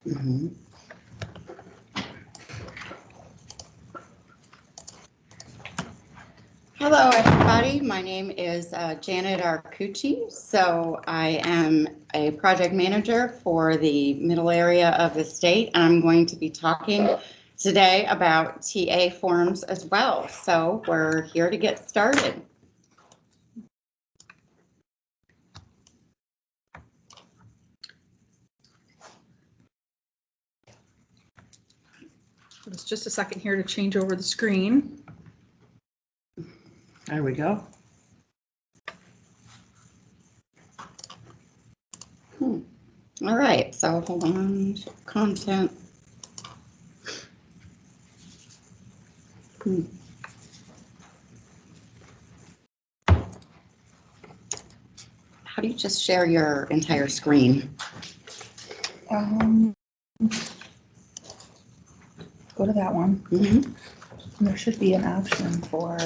Mhm. Hello, everybody. My name is Janet Arcucci. So I am a project manager for the middle area of the state, and I'm going to be talking today about TA forms as well. So we're here to get started. It's just a second here to change over the screen. There we go. All right, so hold on, content. How do you just share your entire screen? Go to that one. Mhm. There should be an option for.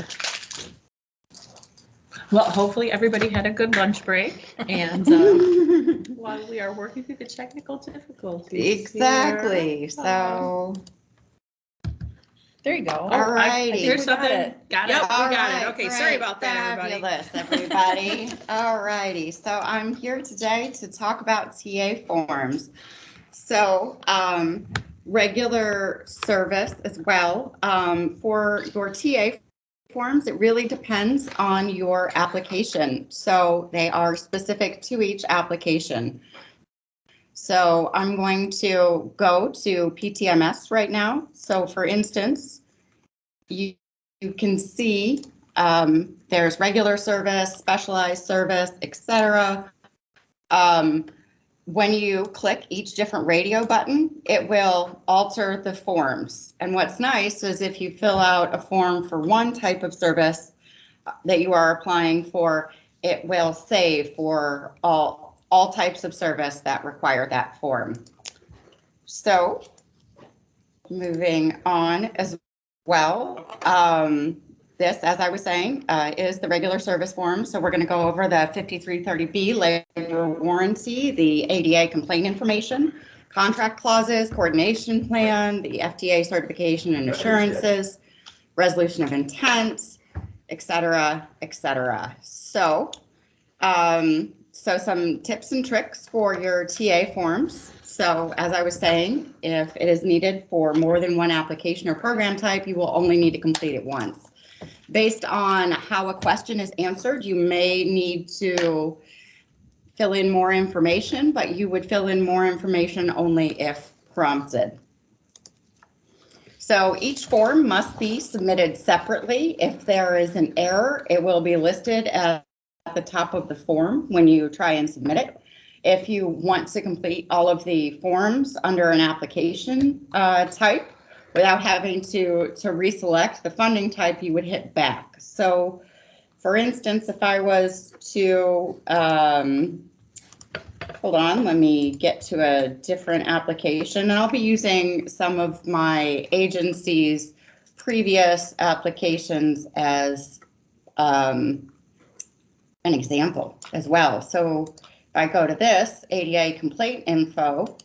Well, hopefully everybody had a good lunch break, and while we are working through the technical difficulties. Exactly. Here, So, There you go. all righty. Here's we got something. it. Got it. All We got right, it. Okay, great. sorry about that, everybody. Fabulous, everybody. All righty. So I'm here today to talk about TA forms. So regular service as well. For your TA forms, it really depends on your application. So they are specific to each application. So I'm going to go to PTMS right now. So for instance, you can see there's regular service, specialized service, etc. When you click each different radio button, it will alter the forms. And what's nice is if you fill out a form for one type of service that you are applying for, it will save for all types of service that require that form. So moving on as well, this, as I was saying, is the regular service form. So we're going to go over the 5330B labor warranty, the ADA complaint information, contract clauses, coordination plan, the FTA certification and assurances, resolution of intent, et cetera, et cetera. So, so some tips and tricks for your TA forms. So as I was saying, if it is needed for more than one application or program type, you will only need to complete it once. Based on how a question is answered, you may need to fill in more information, but you would fill in more information only if prompted. So each form must be submitted separately. If there is an error, it will be listed at the top of the form when you try and submit it. If you want to complete all of the forms under an application type without having to reselect the funding type, you would hit back. So for instance, if I was to, hold on, let me get to a different application. And I'll be using some of my agency's previous applications as an example as well. So if I go to this ADA complaint info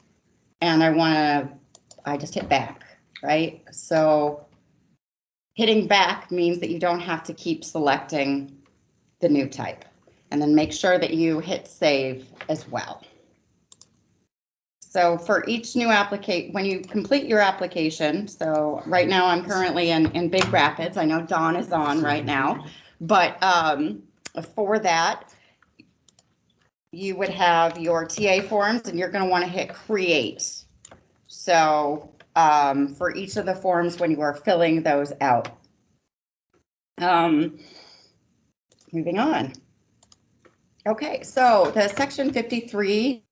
and I just hit back, right? So hitting back means that you don't have to keep selecting the new type. And then make sure that you hit save as well. So for each new application, when you complete your application, so right now I'm currently in Big Rapids. I know Dawn is on right now, but for that, you would have your TA forms and you're going to want to hit create. So for each of the forms when you are filling those out. Moving on. Okay, so the section 53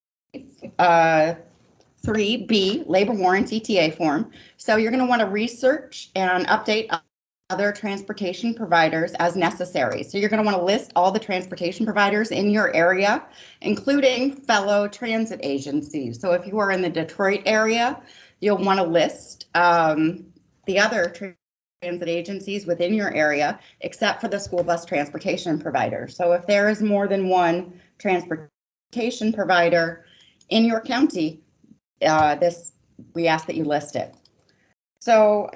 3B labor warranty TA form. So you're going to want to research and update other transportation providers as necessary. So you're going to want to list all the transportation providers in your area, including fellow transit agencies. So if you are in the Detroit area, you'll want to list the other transit agencies within your area, except for the school bus transportation provider. So if there is more than one transportation provider in your county, this we ask that you list it. So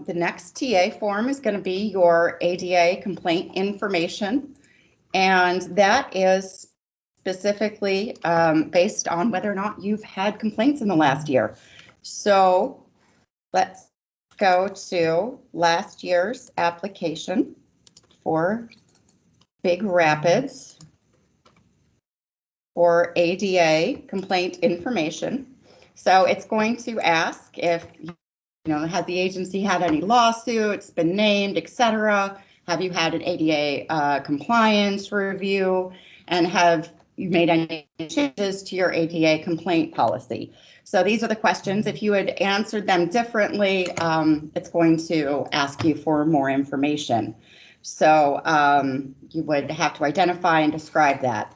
the next TA form is going to be your ADA complaint information, and that is specifically based on whether or not you've had complaints in the last year. So let's go to last year's application for Big Rapids for ADA complaint information. So it's going to ask if, has the agency had any lawsuits, been named, etc. Have you had an ADA compliance review? And have you made any changes to your ADA complaint policy? So these are the questions. If you had answered them differently, it's going to ask you for more information. So you would have to identify and describe that.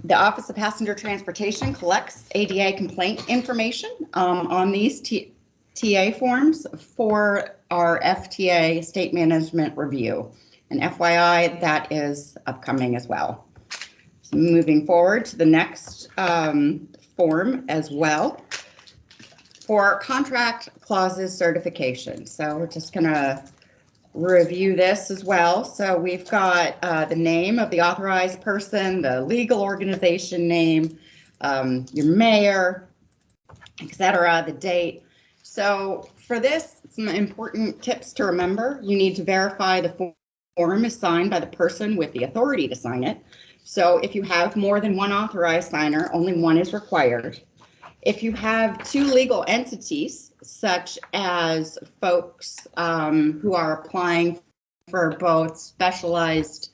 The Office of Passenger Transportation collects ADA complaint information on these TA forms for our FTA state management review. And FYI, that is upcoming as well. So moving forward to the next form as well for contract clauses certification. So we're just gonna review this as well. So we've got the name of the authorized person, the legal organization name, your mayor, etc., the date. So for this, some important tips to remember. You need to verify the form is signed by the person with the authority to sign it. So if you have more than one authorized signer, only one is required. If you have two legal entities, such as folks who are applying for both specialized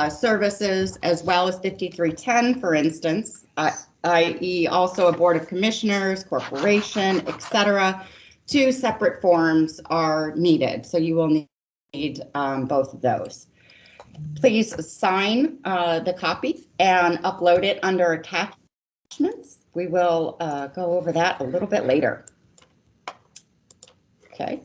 services as well as 5310, for instance, i.e. also a board of commissioners, corporation, etc., two separate forms are needed. So you will need both of those. Please sign the copy and upload it under attachments. We will go over that a little bit later. Okay.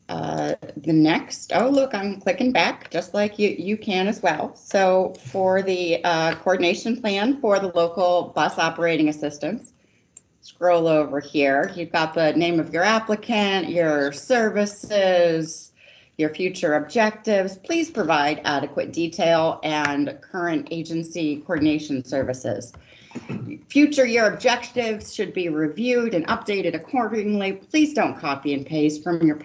The next, oh, look, I'm clicking back just like you can as well. So for the coordination plan for the local bus operating assistance, scroll over here. You've got the name of your applicant, your services, your future objectives. Please provide adequate detail and current agency coordination services. Future year objectives should be reviewed and updated accordingly. Please don't copy and paste from your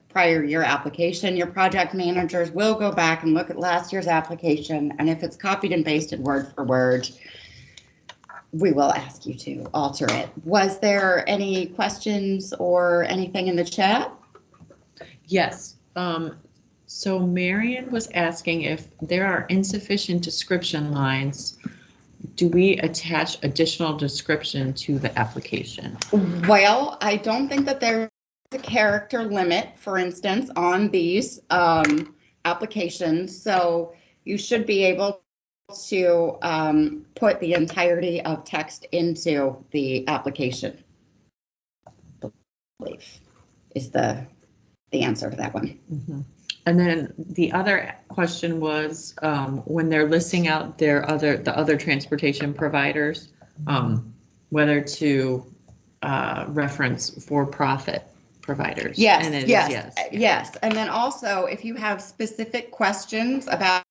prior year application. Your project managers will go back and look at last year's application, and if it's copied and pasted word for word, we will ask you to alter it. Was there any questions or anything in the chat? Yes. So Marion was asking if there are insufficient description lines, do we attach additional description to the application? Well, I don't think that there's a character limit, for instance, on these applications. So you should be able to put the entirety of text into the application, I believe is the answer to that one. Mm-hmm. And then the other question was when they're listing out the other transportation providers, whether to reference for-profit providers. Yes, and yes. And then also, if you have specific questions about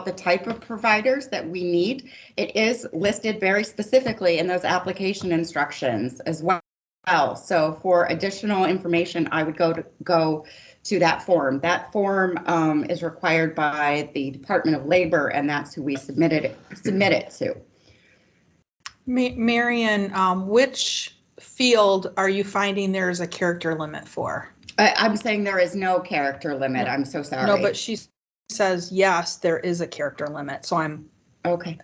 the type of providers that we need, it is listed very specifically in those application instructions as well. So for additional information, I would go to that form. That form is required by the Department of Labor, and that's who we submit it to. Marion, which field are you finding there's a character limit for? I'm saying there is no character limit. I'm so sorry. No, but she says, yes, there is a character limit. So I'm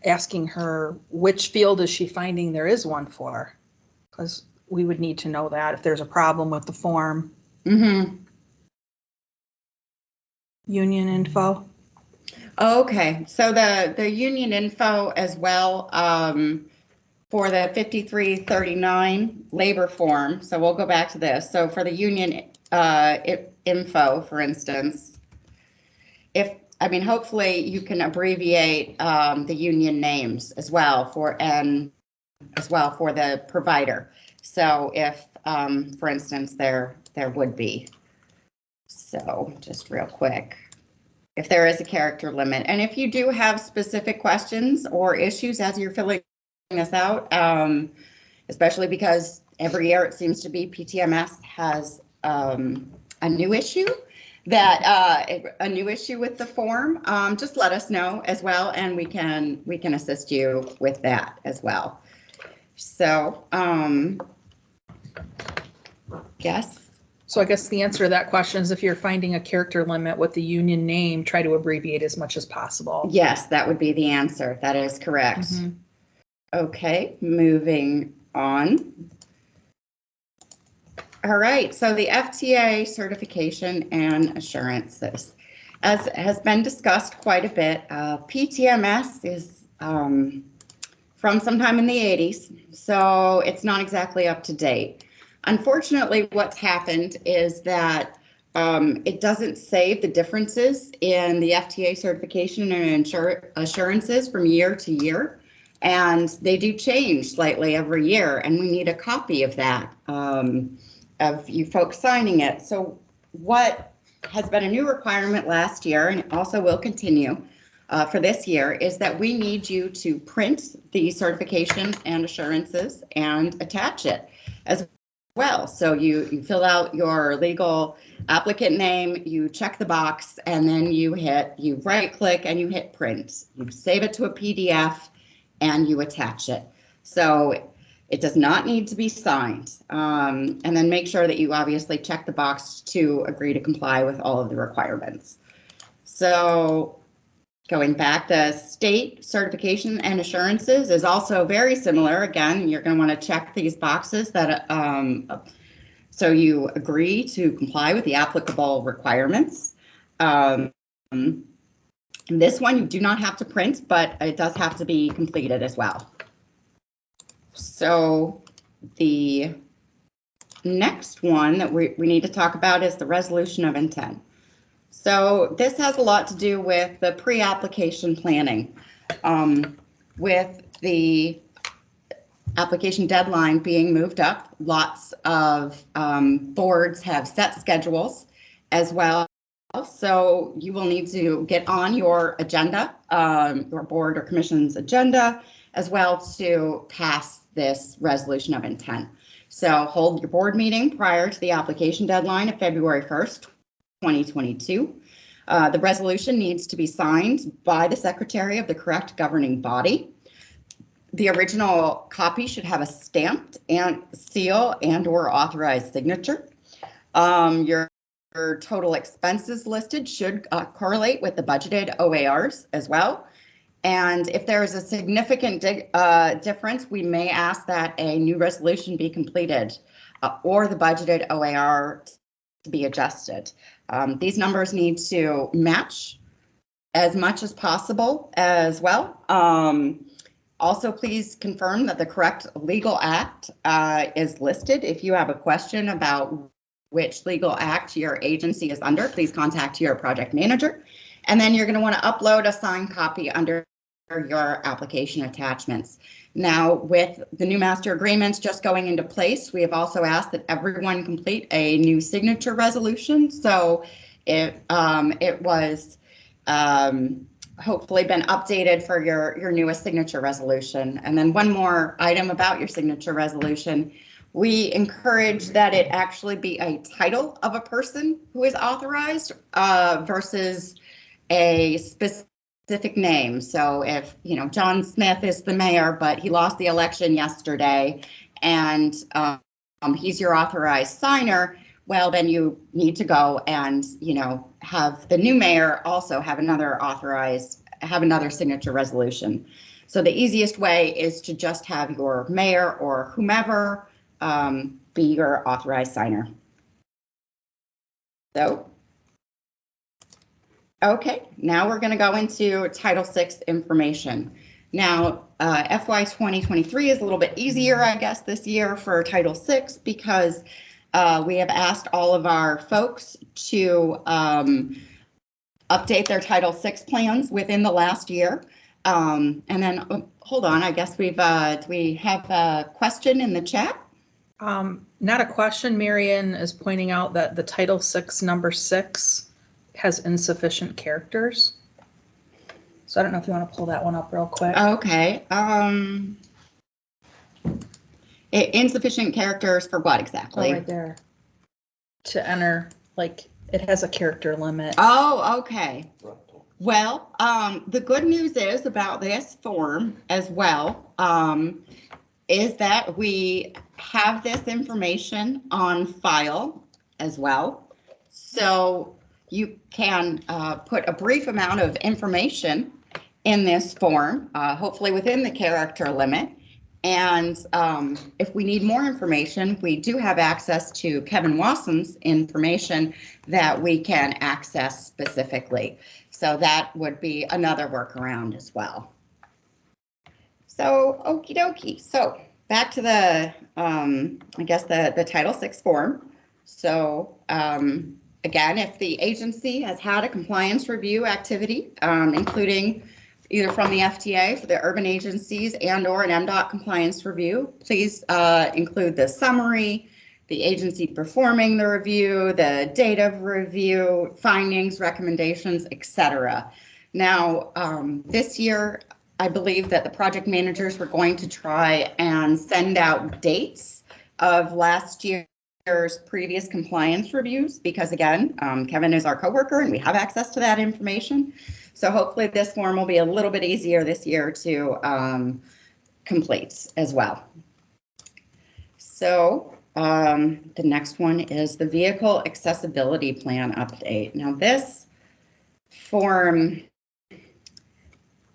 asking her, which field is she finding there is one for? Because we would need to know that if there's a problem with the form. Mm-hmm. Union info. Okay, so the union info as well for the 5339 labor form. So we'll go back to this. So for the union info, for instance, hopefully you can abbreviate the union names as well for the provider. So if for instance, there would be. So just real quick, if there is a character limit, and if you do have specific questions or issues as you're filling this out, especially because every year it seems to be PTMS has a new issue a new issue with the form, just let us know as well, and we can assist you with that as well. So, yes. So I guess the answer to that question is if you're finding a character limit with the union name, try to abbreviate as much as possible. Yes, that would be the answer. That is correct. Mm-hmm. Okay, moving on. All right, so the FTA certification and assurances. As has been discussed quite a bit, PTMS is from sometime in the 80s, so it's not exactly up to date. Unfortunately, what's happened is that it doesn't save the differences in the FTA certification and assurances from year to year, and they do change slightly every year, and we need a copy of that, of you folks signing it. So what has been a new requirement last year, and it also will continue for this year, is that we need you to print the certification and assurances and attach it as well. So you fill out your legal applicant name, you check the box, and then you right click and you hit print. You save it to a PDF and you attach it. So it does not need to be signed. And then make sure that you obviously check the box to agree to comply with all of the requirements. So going back, the state certification and assurances is also very similar. Again, you're going to want to check these boxes that so you agree to comply with the applicable requirements. This one you do not have to print, but it does have to be completed as well. So the next one that we need to talk about is the resolution of intent. So this has a lot to do with the pre-application planning. With the application deadline being moved up, lots of boards have set schedules as well. So you will need to get on your agenda, your board or commission's agenda, as well to pass this resolution of intent. So hold your board meeting prior to the application deadline of February 1st, 2022. The resolution needs to be signed by the secretary of the correct governing body. The original copy should have a stamped and seal and or authorized signature. Your total expenses listed should correlate with the budgeted OARs as well. And if there is a significant difference, we may ask that a new resolution be completed or the budgeted OAR to be adjusted. These numbers need to match as much as possible as well. Also, please confirm that the correct legal act is listed. If you have a question about which legal act your agency is under, please contact your project manager. And then you're going to want to upload a signed copy under your application attachments. Now, with the new master agreements just going into place, we have also asked that everyone complete a new signature resolution. So it was hopefully been updated for your newest signature resolution. And then one more item about your signature resolution. We encourage that it actually be a title of a person who is authorized versus a specific name. So if, John Smith is the mayor, but he lost the election yesterday and he's your authorized signer, well, then you need to go and, have the new mayor also have another signature resolution. So the easiest way is to just have your mayor or whomever be your authorized signer. So, okay, now we're going to go into Title VI information. Now, FY 2023 is a little bit easier, I guess, this year for Title VI because we have asked all of our folks to update their Title VI plans within the last year. And then, hold on, I guess we have a question in the chat. Not a question. Marion is pointing out that the Title VI, number 6 has insufficient characters. So I don't know if you want to pull that one up real quick. Okay. Insufficient characters for what exactly? Oh, right there. To enter, like, it has a character limit. Oh, okay. Well, the good news is about this form as well, is that we have this information on file as well. So you can put a brief amount of information in this form, hopefully within the character limit. And if we need more information, we do have access to Kevin Wasson's information that we can access specifically. So that would be another workaround as well. So okie dokie. So back to the, I guess the Title VI form. So again, if the agency has had a compliance review activity, including either from the FTA for the urban agencies and/or an MDOT compliance review, please include the summary, the agency performing the review, the date of review, findings, recommendations, etc. Now, this year, I believe that the project managers were going to try and send out dates of last year's previous compliance reviews, because again, Kevin is our coworker and we have access to that information. So hopefully this form will be a little bit easier this year to complete as well. So the next one is the vehicle accessibility plan update. Now this form,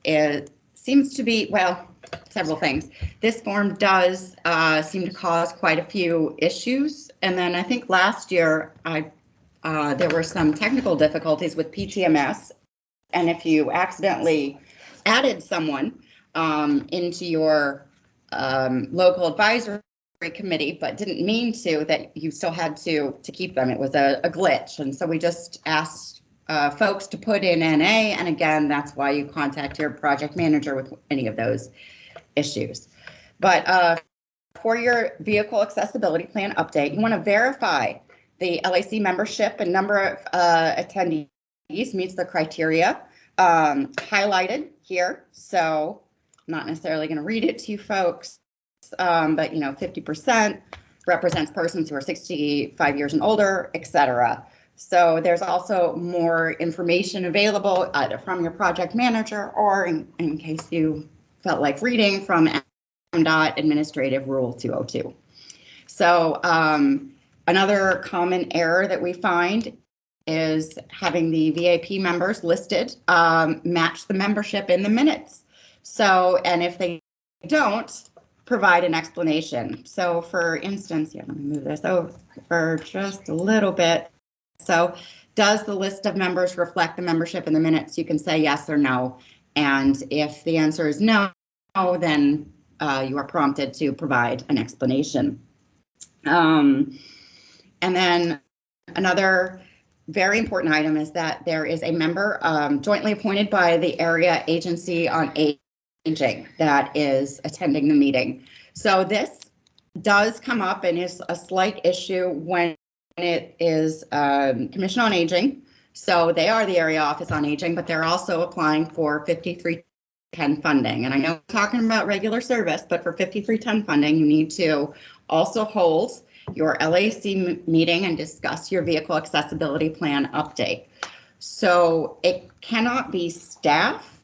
it seems to be, well, several things. This form does seem to cause quite a few issues. And then I think last year there were some technical difficulties with PTMS. And if you accidentally added someone into your local advisory committee, but didn't mean to, that you still had to keep them. It was a glitch. And so we just asked folks to put in NA. And again, that's why you contact your project manager with any of those issues. But for your vehicle accessibility plan update, you want to verify the LAC membership and number of attendees meets the criteria highlighted here. So I'm not necessarily going to read it to you folks, but 50% represents persons who are 65 years and older, etc. So there's also more information available either from your project manager or in case you felt like reading from MDOT Administrative Rule 202. So another common error that we find is having the VAP members listed match the membership in the minutes. So, and if they don't, provide an explanation. So for instance, let me move this over for just a little bit. So does the list of members reflect the membership in the minutes? You can say yes or no. And if the answer is no, then you are prompted to provide an explanation. And then another very important item is that there is a member jointly appointed by the area agency on aging that is attending the meeting. So this does come up and is a slight issue when it is Commission on Aging. So they are the area office on aging, but they're also applying for 5310 funding. And I know we're talking about regular service, but for 5310 funding, you need to also hold your LAC meeting and discuss your vehicle accessibility plan update. So it cannot be staff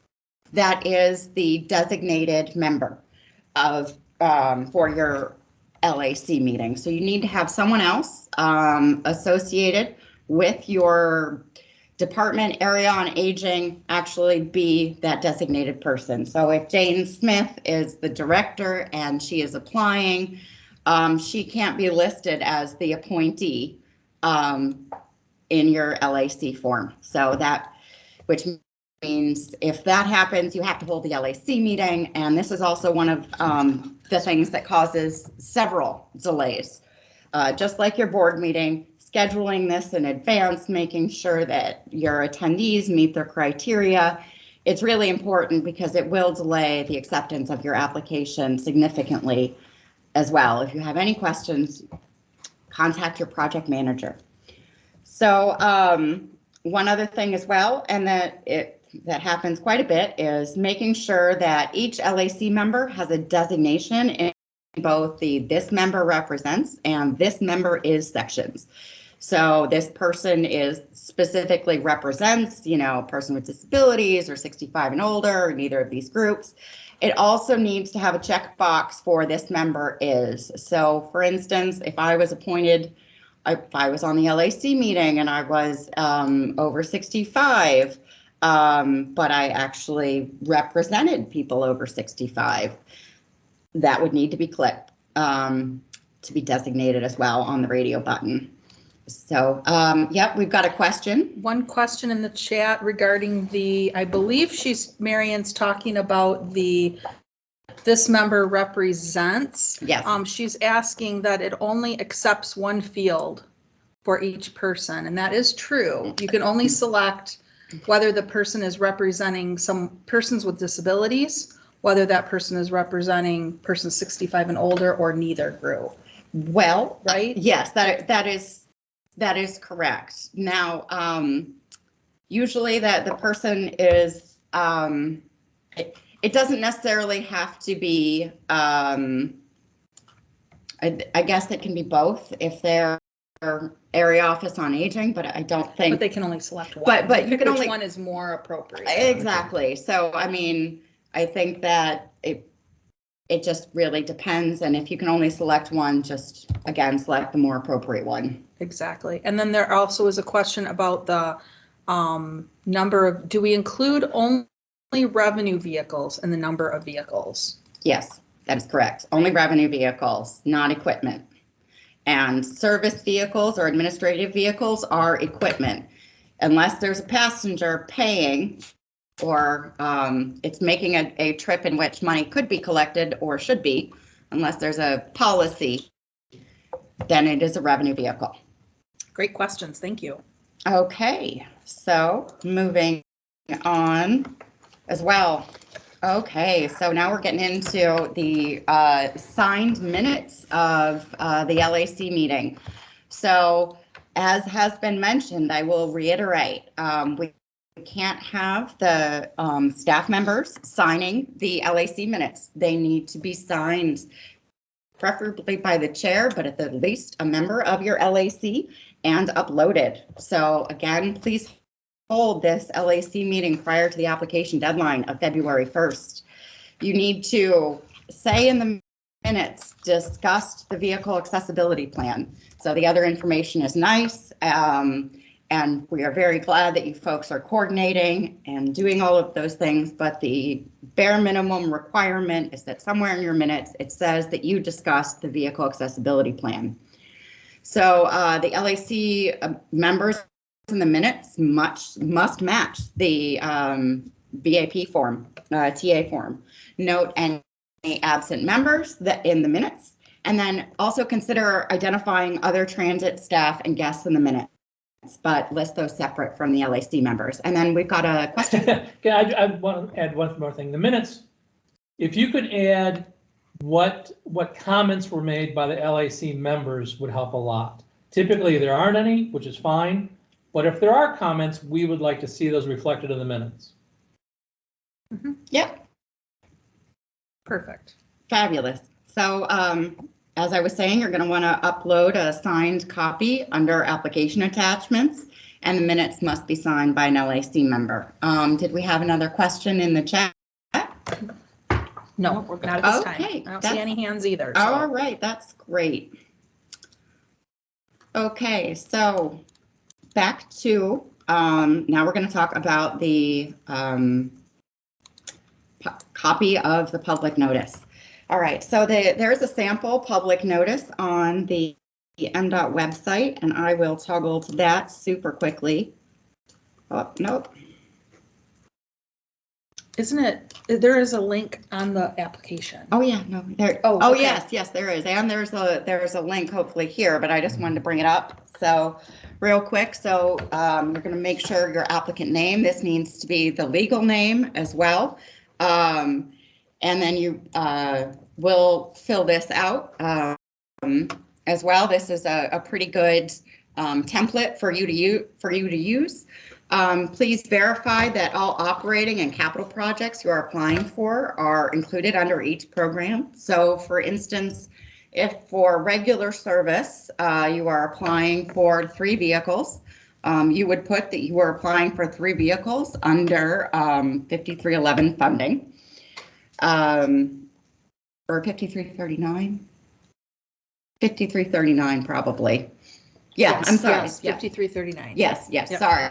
that is the designated member of for your LAC meeting. So you need to have someone else associated with your department area on aging actually be that designated person. So if Jane Smith is the director and she is applying, she can't be listed as the appointee in your LAC form. So that, which means if that happens, you have to hold the LAC meeting. And this is also one of the things that causes several delays. Just like your board meeting, scheduling this in advance, making sure that your attendees meet their criteria. It's really important because it will delay the acceptance of your application significantly. as well. If you have any questions, contact your project manager. So one other thing as well, and that happens quite a bit, is making sure that each LAC member has a designation in both the "this member represents" and "this member is" sections. So this person is specifically represents, a person with disabilities or 65 and older, or neither of these groups. It also needs to have a checkbox for "this member is." So for instance, if I was appointed, if I was on the LAC meeting and I was over 65, but I actually represented people over 65, that would need to be clicked to be designated as well on the radio button. So, yep, we've got a question. One question in the chat regarding I believe Marion's talking about "this member represents." Yes. She's asking that it only accepts one field for each person, and that is true. You can only select whether the person is representing some persons with disabilities, whether that person is representing persons 65 and older, or neither group. Well, right? Yes, that is correct. Now, usually that the person is, it doesn't necessarily have to be, I guess it can be both if they're area office on aging, but I don't think. But they can only select one. But you can only. Which one is more appropriate? Exactly. So, I mean, I think that it just really depends. And if you can only select one, just again, select the more appropriate one. Exactly. And then there also is a question about the number of, do we include only revenue vehicles in the number of vehicles? Yes, that is correct. Only revenue vehicles, not equipment. And service vehicles or administrative vehicles are equipment. Unless there's a passenger paying, or it's making a trip in which money could be collected or should be, unless there's a policy, then it is a revenue vehicle. Great questions. Thank you. Okay, so moving on as well. Okay, so now we're getting into the signed minutes of the LAC meeting. So as has been mentioned, I will reiterate, we can't have the staff members signing the LAC minutes. They need to be signed preferably by the chair, but at the least a member of your LAC, and uploaded. So again, please hold this LAC meeting prior to the application deadline of February 1st. You need to say in the minutes, discussed the vehicle accessibility plan. So the other information is nice. And we are very glad that you folks are coordinating and doing all of those things, but the bare minimum requirement is that somewhere in your minutes, it says that you discussed the vehicle accessibility plan. So the LAC members in the minutes must match the BAP form, TA form. Note any absent members that in the minutes, and then also consider identifying other transit staff and guests in the minutes, but list those separate from the LAC members. And then we've got a question. I want to add one more thing. The minutes, if you could add what comments were made by the LAC members would help a lot. Typically there aren't any, which is fine, but if there are comments, we would like to see those reflected in the minutes. Mm-hmm. Yep. Perfect. Fabulous. So as I was saying, you're going to want to upload a signed copy under application attachments, and the minutes must be signed by an LAC member. Did we have another question in the chat? No, not at this time. Okay, I don't see any hands either. So. All right, that's great. Okay, so back to, now we're going to talk about the copy of the public notice. All right, so there's a sample public notice on the MDOT website, and I will toggle to that super quickly. Oh, nope. Isn't it, there is a link on the application? Oh yeah, no, there. Oh, oh okay. yes, there is, and there's a link hopefully here, but I just wanted to bring it up. So real quick, so you're going to make sure your applicant name, this needs to be the legal name as well. And then you will fill this out as well. This is a pretty good template for you to use. Please verify that all operating and capital projects you are applying for are included under each program. So for instance, if for regular service, you are applying for 3 vehicles, you would put that you are applying for 3 vehicles under 5311 funding, or 5339. 5339 probably. Yeah, Yes, I'm sorry. yes, Yeah. 5339. Yes, yes, Yep. sorry.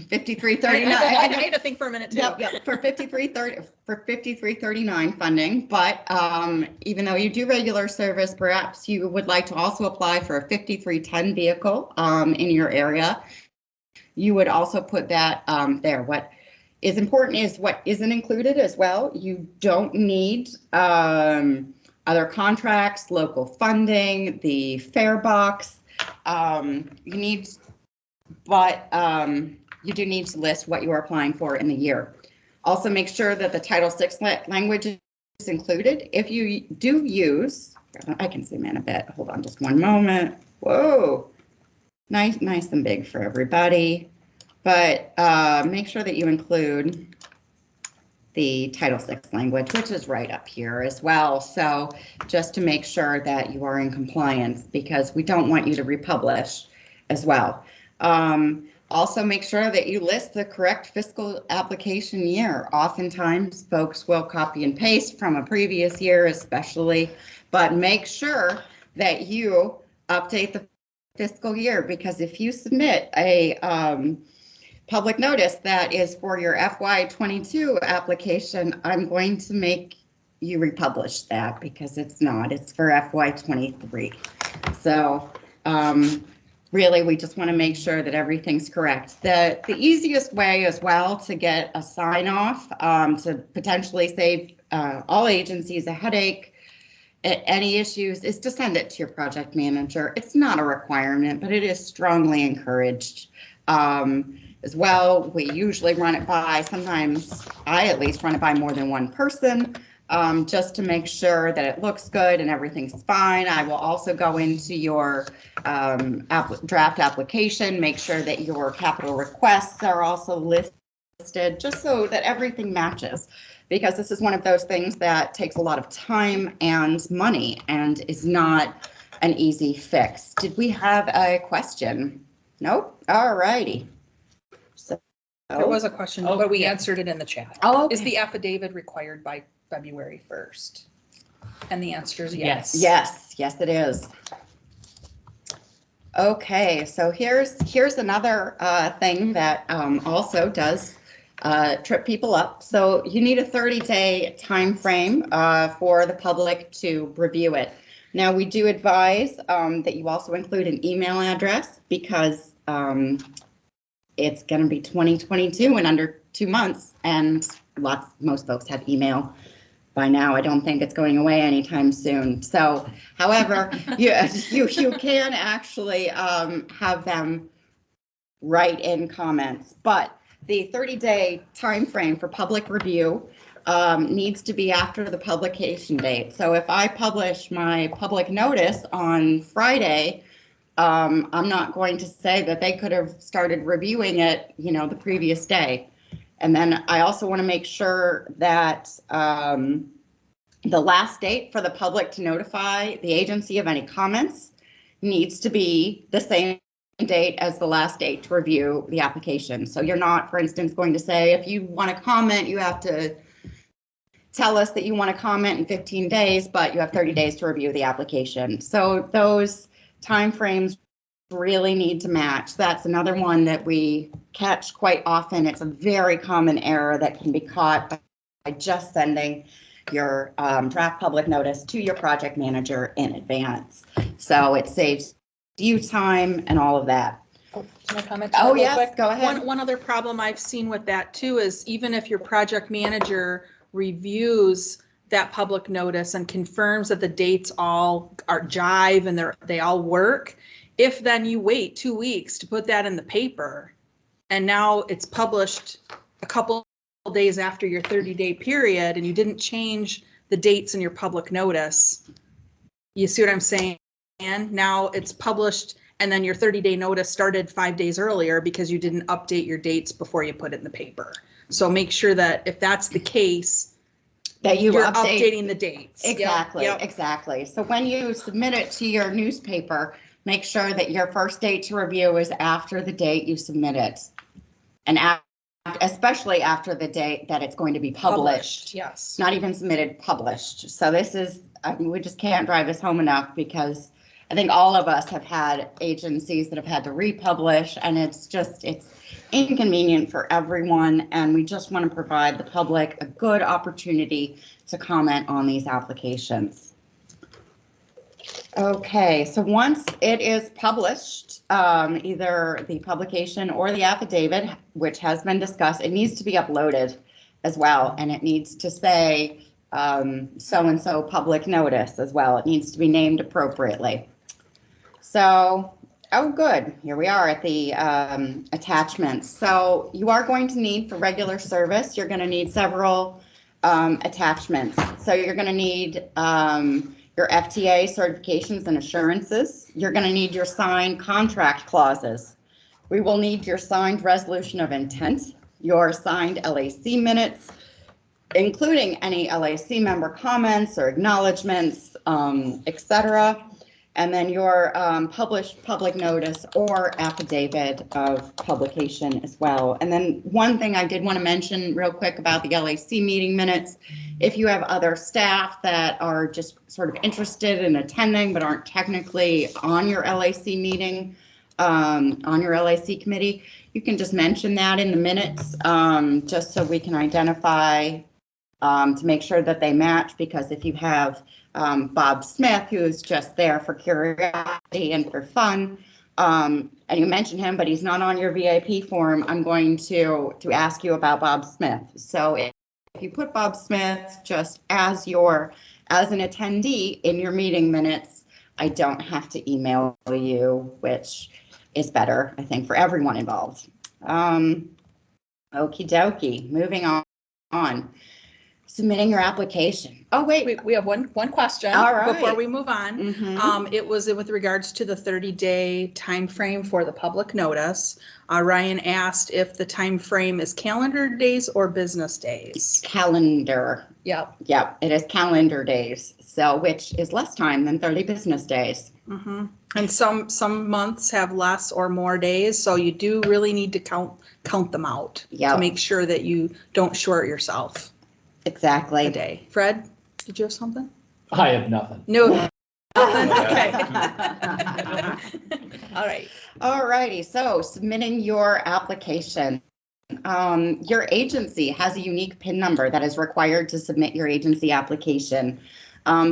5339. I had to think for a minute too. Yep, for 5339 funding, but even though you do regular service, perhaps you would like to also apply for a 5310 vehicle in your area. You would also put that there. What is important is what isn't included as well. You don't need other contracts, local funding, the fare box. You need, but you do need to list what you are applying for in the year. Also make sure that the Title VI language is included. If you do use, I can zoom in a bit. Hold on just one moment. Whoa, nice and big for everybody. But make sure that you include the Title VI language, which is right up here as well. So just to make sure that you are in compliance, because we don't want you to republish as well. Also make sure that you list the correct fiscal application year. Oftentimes folks will copy and paste from a previous year especially, but make sure that you update the fiscal year, because if you submit a public notice that is for your FY22 application, I'm going to make you republish that because it's not, it's for FY23. So really, we just want to make sure that everything's correct. The easiest way as well to get a sign off to potentially save all agencies a headache, any issues, is to send it to your project manager. It's not a requirement, but it is strongly encouraged. As well, we usually run it by, sometimes I at least run it by more than one person, just to make sure that it looks good and everything's fine. I will also go into your draft application, make sure that your capital requests are also listed, just so that everything matches. Because this is one of those things that takes a lot of time and money and is not an easy fix. Did we have a question? Nope. All righty. There was a question, but we answered it in the chat. Oh, okay. Is the affidavit required by February 1st? And the answer is yes. Yes, it is. Okay, so here's another thing that also does trip people up. So you need a 30-day time frame for the public to review it. Now, we do advise that you also include an email address, because it's going to be 2022 in under 2 months, and most folks have email by now. I don't think it's going away anytime soon. So, however, you can actually have them write in comments, but the 30-day time frame for public review needs to be after the publication date. So if I publish my public notice on Friday, I'm not going to say that they could have started reviewing it, the previous day. And then I also want to make sure that the last date for the public to notify the agency of any comments needs to be the same date as the last date to review the application. So you're not, for instance, going to say, if you want to comment, you have to tell us that you want to comment in 15 days, but you have 30 days to review the application. So those timeframes really need to match. That's another one that we catch quite often. It's a very common error that can be caught by just sending your draft public notice to your project manager in advance. So it saves you time and all of that. Oh, can I comment? Oh, real yes, quick? go ahead. One other problem I've seen with that too is even if your project manager reviews that public notice and confirms that the dates all are jive and they all work, if then you wait 2 weeks to put that in the paper and now it's published a couple days after your 30-day period and you didn't change the dates in your public notice, you see what I'm saying? And now it's published and then your 30-day notice started 5 days earlier because you didn't update your dates before you put it in the paper. So make sure that if that's the case, that you're updating the dates. Exactly, Yep. exactly. So when you submit it to your newspaper, make sure that your first date to review is after the date you submit it. And especially after the date that it's going to be published. Yes. Not even submitted, published. So this is, I mean, we just can't drive this home enough because I think all of us have had agencies that have had to republish, and it's inconvenient for everyone. And we just want to provide the public a good opportunity to comment on these applications. Okay, so once it is published, either the publication or the affidavit, which has been discussed, it needs to be uploaded as well. And it needs to say so-and-so public notice as well. It needs to be named appropriately. So, oh, good. Here we are at the attachments. So you are going to need, for regular service, you're going to need several attachments. So you're going to need your FTA certifications and assurances. You're going to need your signed contract clauses. We will need your signed resolution of intent, your signed LAC minutes, including any LAC member comments or acknowledgements, etc. And then your published public notice or affidavit of publication as well. And then one thing I did want to mention real quick about the LAC meeting minutes, if you have other staff that are just sort of interested in attending but aren't technically on your LAC meeting, on your LAC committee, you can just mention that in the minutes, just so we can identify to make sure that they match, because if you have Bob Smith, who's just there for curiosity and for fun, and you mention him, but he's not on your VIP form, I'm going to ask you about Bob Smith. So if you put Bob Smith just as an attendee in your meeting minutes, I don't have to email you, which is better, I think, for everyone involved. Okie dokie, moving on. Submitting your application. Oh, wait. We have one question All right. before we move on. Mhm. It was with regards to the 30-day time frame for the public notice. Ryan asked if the time frame is calendar days or business days. Calendar. Yep. Yep, it is calendar days, so which is less time than 30 business days. And some months have less or more days, so you do really need to count them out to make sure that you don't short yourself. Exactly. A day. Fred, did you have something? I have nothing. No. Nothing? Okay. All right. All righty, so submitting your application. Your agency has a unique PIN number that is required to submit your agency application.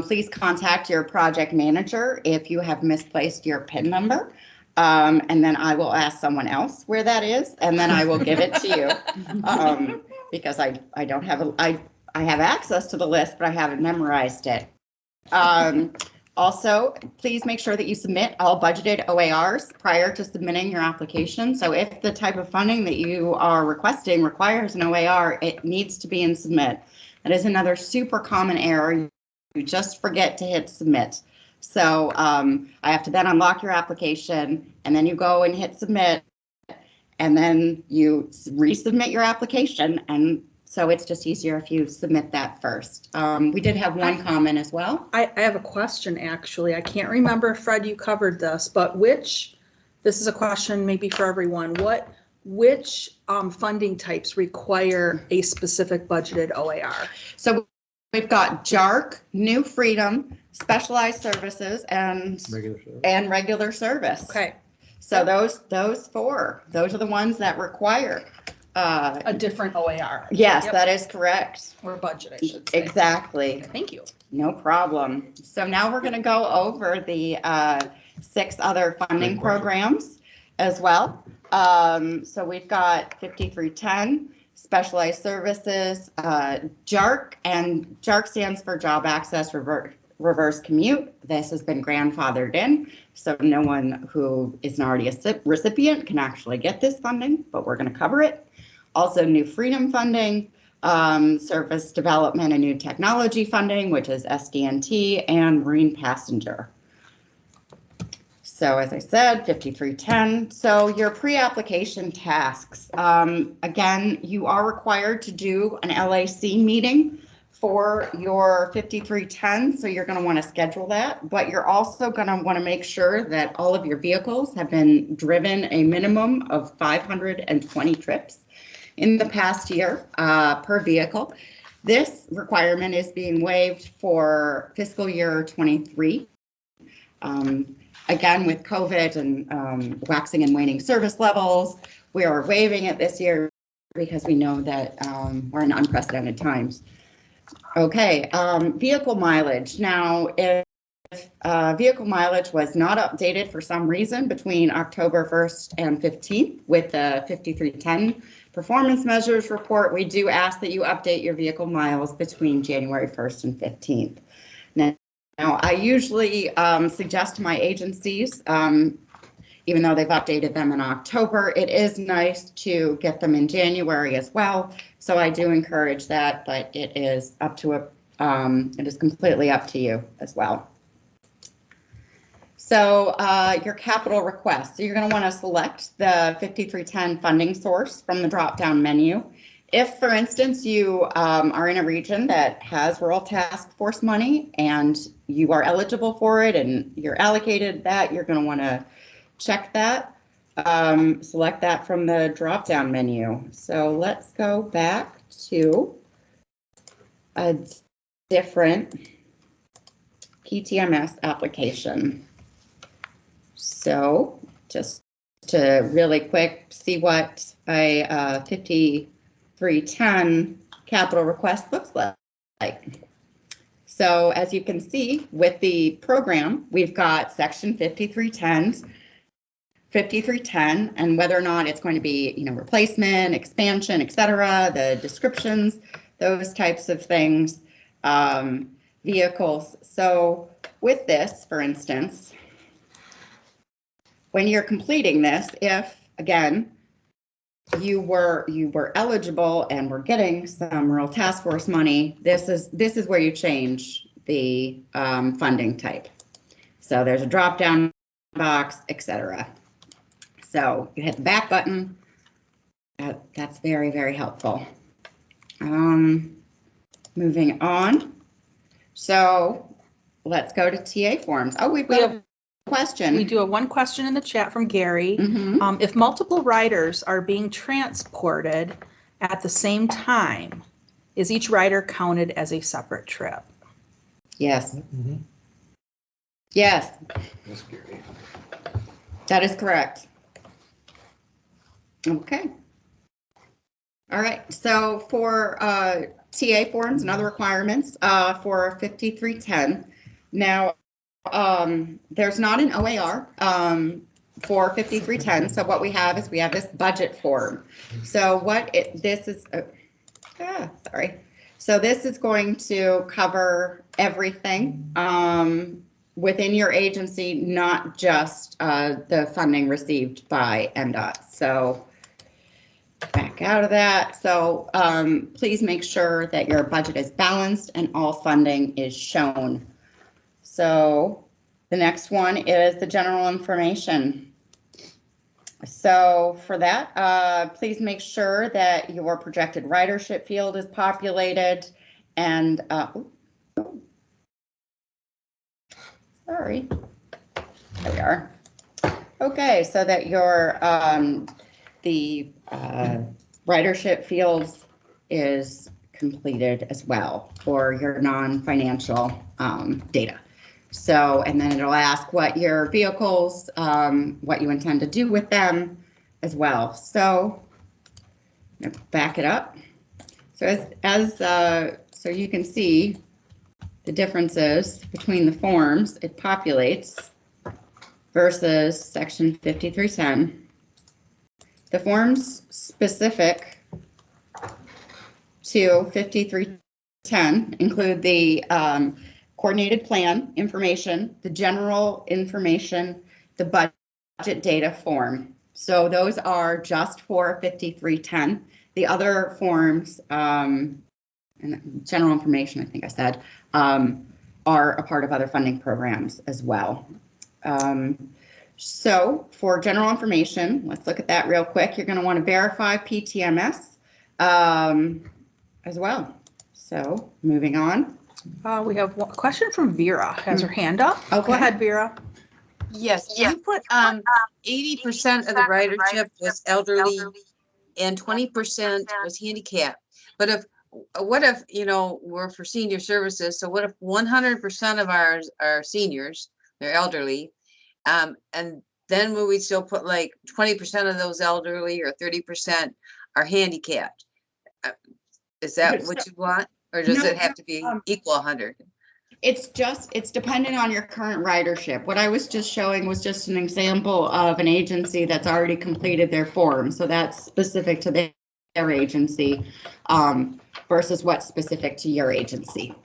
Please contact your project manager if you have misplaced your PIN number. And then I will ask someone else where that is, and then I will give it to you. Because I don't have I have access to the list, but I haven't memorized it. Also, please make sure that you submit all budgeted OARs prior to submitting your application. So if the type of funding that you are requesting requires an OAR, it needs to be in submit. That is another super common error. You just forget to hit submit. So I have to then unlock your application, and then you go and hit submit, and then you resubmit your application. And so it's just easier if you submit that first. We did have one comment as well. I have a question, actually. I can't remember, Fred, you covered this, but this is a question maybe for everyone. Which funding types require a specific budgeted OAR? So we've got JARC, New Freedom, Specialized Services, and regular service. Okay. So those four, those are the ones that require a different OAR. Yes, Yep. That is correct. Or budget, I should say. Exactly. Thank you. No problem. So now we're going to go over the 6 other funding programs as well. So we've got 5310, Specialized Services, JARC, and JARC stands for Job Access Reverse Commute. This has been grandfathered in, so no one who is already a recipient can actually get this funding, but we're going to cover it. Also, New Freedom funding, Service Development and New Technology Funding, which is SDNT, and Marine Passenger. So as I said, 5310. So your pre-application tasks, again, you are required to do an LAC meeting for your 5310. So you're going to want to schedule that, but you're also going to want to make sure that all of your vehicles have been driven a minimum of 520 trips in the past year per vehicle. This requirement is being waived for fiscal year 23. Again, with COVID and waxing and waning service levels, we are waiving it this year because we know that we're in unprecedented times. Okay, vehicle mileage. Now, if vehicle mileage was not updated for some reason between October 1st and 15th with the 5310 performance measures report, we do ask that you update your vehicle miles between January 1st and 15th. Now, I usually suggest to my agencies, even though they've updated them in October, it is nice to get them in January as well. So I do encourage that, but it is up to it is completely up to you as well. So your capital request. So you're going to want to select the 5310 funding source from the drop-down menu. If, for instance, you are in a region that has rural task force money and you are eligible for it and you're allocated that, you're going to want to check that, select that from the drop-down menu. So let's go back to a different PTMS application. So just to really quick see what a 5310 capital request looks like. So as you can see with the program, we've got section 5310 and whether or not it's going to be, replacement, expansion, etc., the descriptions, those types of things, vehicles. So with this, for instance, when you're completing this, if again, you were eligible and were getting some rural task force money, this is where you change the funding type. So there's a drop down box, etc. So you hit the back button. That's very, very helpful. Moving on. So let's go to TA forms. Oh, we have a question. We do have one question in the chat from Gary. Mm-hmm. If multiple riders are being transported at the same time, is each rider counted as a separate trip? Yes. Mm-hmm. Yes. That's scary. That is correct. Okay. All right. So for TA forms and other requirements for 5310, now there's not an OAR for 5310. So what we have is we have this budget form. So this is, sorry. So this is going to cover everything within your agency, not just the funding received by MDOT. So back out of that. So please make sure that your budget is balanced and all funding is shown. So the next one is the general information. So for that, please make sure that your projected ridership field is populated and, sorry, there we are. Okay, so that your, the ridership fields is completed as well for your non-financial data. So, and then it'll ask what your vehicles, what you intend to do with them as well. So, back it up. So so you can see the differences between the forms it populates versus section 5310. The forms specific to 5310 include the coordinated plan information, the general information, the budget data form. So those are just for 5310. The other forms, and general information, I think I said, are a part of other funding programs as well. So for general information, let's look at that real quick. You're going to want to verify PTMS as well. So moving on. We have one question from Vera, has her hand up. Go Okay. ahead, Vera. Yes, you put 80% of the ridership was elderly and 20% was handicapped. But what if, you know, we're for senior services, so what if 100% of our seniors, they're elderly, and then will we still put like 20% of those elderly or 30% are handicapped? Is that what you want? Or does it have to be equal 100? It's dependent on your current ridership. What I was just showing was just an example of an agency that's already completed their form. So that's specific to their agency versus what's specific to your agency.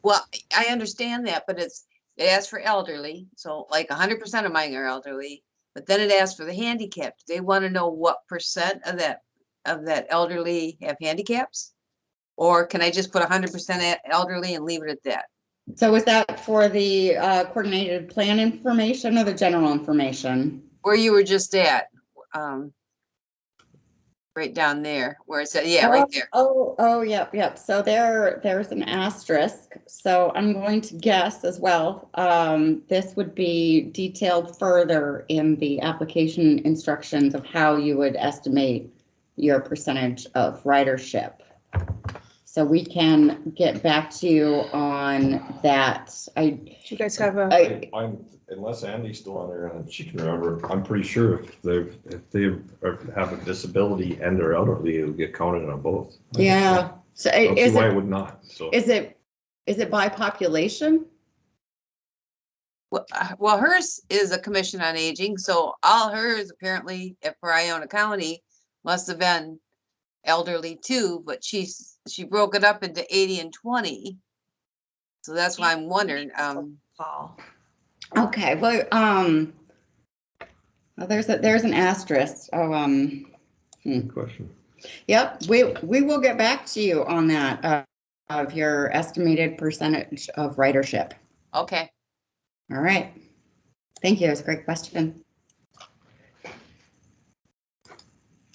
Well, I understand that, but it asks for elderly. So like 100% of mine are elderly, but then it asks for the handicapped. They want to know what percent of that elderly have handicaps? Or can I just put 100% elderly and leave it at that? So is that for the coordinated plan information or the general information? Where you were just at, right down there, where it said, yeah, right there. Yep. So there's an asterisk. So I'm going to guess as well. This would be detailed further in the application instructions of how you would estimate your percentage of ridership. So we can get back to you on that. Do you guys have a? I'm unless Andy's still on there and she can remember, I'm pretty sure if they have a disability and they're elderly, it'll get counted on both. Yeah. So Is why it would not. So is it by population? Well, hers is a commission on aging, so all hers apparently, for Iona County, must have been elderly too, but she broke it up into 80 and 20. So that's why I'm wondering. Okay, well, there's an asterisk. good question. Yep, we will get back to you on that of your estimated percentage of ridership. Okay. All right. Thank you. It's a great question.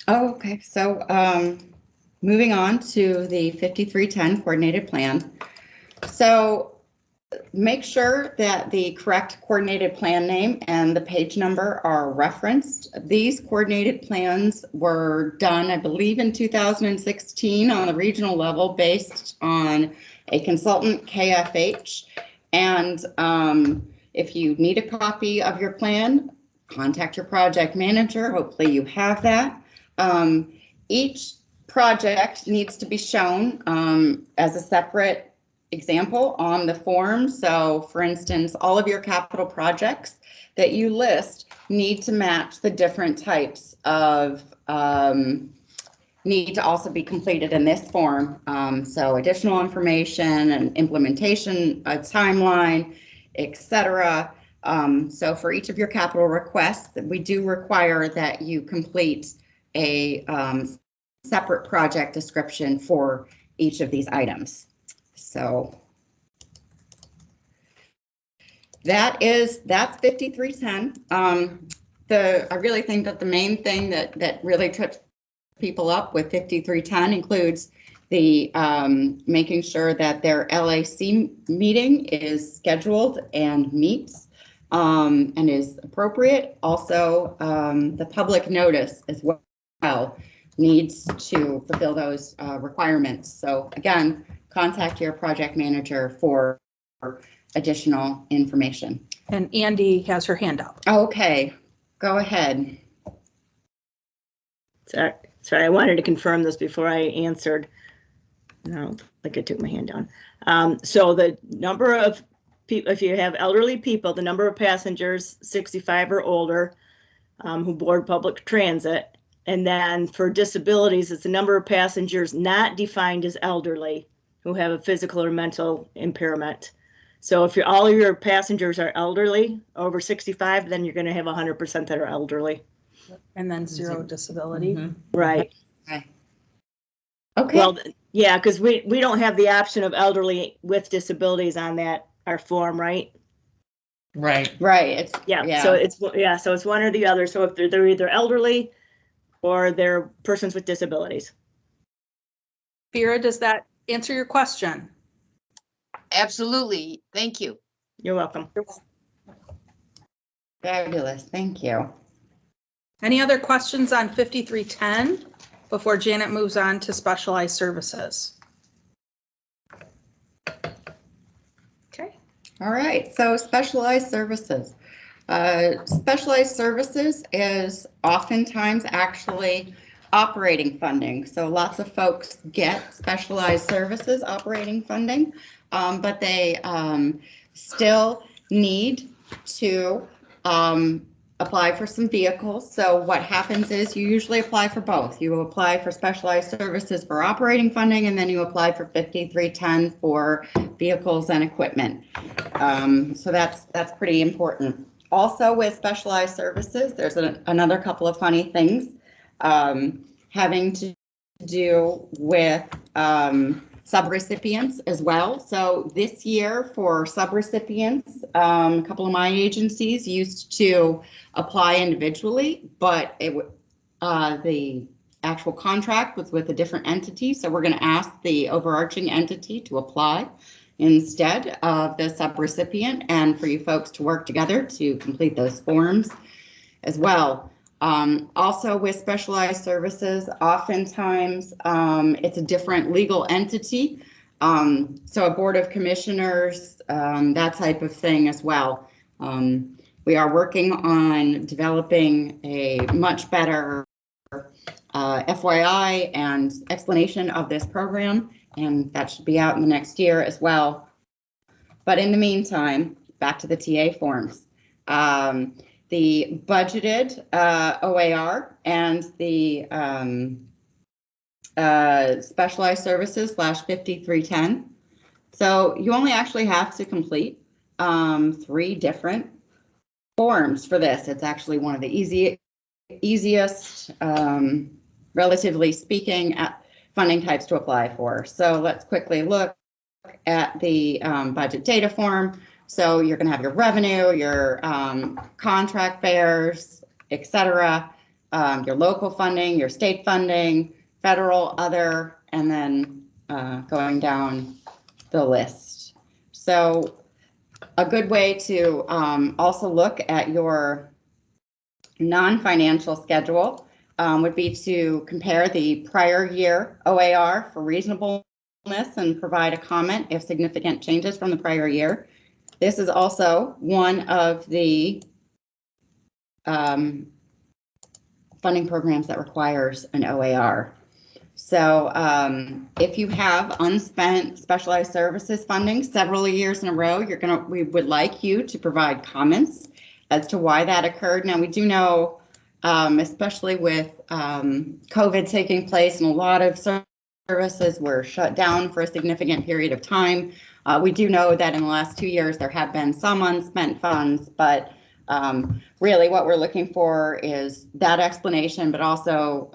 Oh, okay. So moving on to the 5310 coordinated plan. So make sure that the correct coordinated plan name and the page number are referenced. These coordinated plans were done, I believe, in 2016 on the regional level based on a consultant, KFH. And if you need a copy of your plan, contact your project manager. Hopefully you have that. Each project needs to be shown as a separate example on the form. So for instance, all of your capital projects that you list need to match the different types of need to also be completed in this form. So additional information and implementation, a timeline, etc. So for each of your capital requests, we do require that you complete a separate project description for each of these items. So that's 5310. I really think that the main thing that really trips people up with 5310 includes the making sure that their LAC meeting is scheduled and meets and is appropriate. Also, the public notice as well needs to fulfill those requirements. So again, contact your project manager for additional information. And Andy has her hand up. Okay, go ahead. Sorry, I wanted to confirm this before I answered. No, like I took my hand down. So the number of people, if you have elderly people, the number of passengers 65 or older who board public transit. And then for disabilities, it's the number of passengers not defined as elderly who have a physical or mental impairment. So if all of your passengers are elderly, over 65, then you're going to have 100% that are elderly. And then zero disability. Right. Okay. Okay. Well, yeah, because we don't have the option of elderly with disabilities on that, our form, right? Right. Right. It's So it's one or the other. So if they're either elderly or they're persons with disabilities. Vera, does that answer your question? Absolutely. Thank you. You're welcome. fabulous. Thank you. Any other questions on 5310 before Janet moves on to specialized services? Okay. All right. So specialized services. Specialized services is oftentimes actually operating funding. So lots of folks get specialized services operating funding, but they still need to apply for some vehicles. So what happens is you usually apply for both. You apply for specialized services for operating funding, and then you apply for 5310 for vehicles and equipment. So that's pretty important. Also with specialized services, there's another couple of funny things having to do with subrecipients as well. So this year for subrecipients, a couple of my agencies used to apply individually, but the actual contract was with a different entity. So we're going to ask the overarching entity to apply instead of the subrecipient, and for you folks to work together to complete those forms as well. Also with specialized services, oftentimes it's a different legal entity. So a board of commissioners, that type of thing as well. We are working on developing a much better FYI and explanation of this program, and that should be out in the next year as well. But in the meantime, back to the TA forms. The budgeted OAR and the specialized services /5310. So you only actually have to complete 3 different forms for this. It's actually one of the easiest, relatively speaking, funding types to apply for. So let's quickly look at the budget data form. So you're going to have your revenue, your contract bears, etc., your local funding, your state funding, federal, other, and then going down the list. So a good way to also look at your non-financial schedule would be to compare the prior year OAR for reasonableness and provide a comment if significant changes from the prior year. This is also one of the funding programs that requires an OAR. So if you have unspent specialized services funding several years in a row, we would like you to provide comments as to why that occurred. Now we do know, especially with COVID taking place and a lot of services were shut down for a significant period of time. We do know that in the last 2 years, there have been some unspent funds, but really what we're looking for is that explanation, but also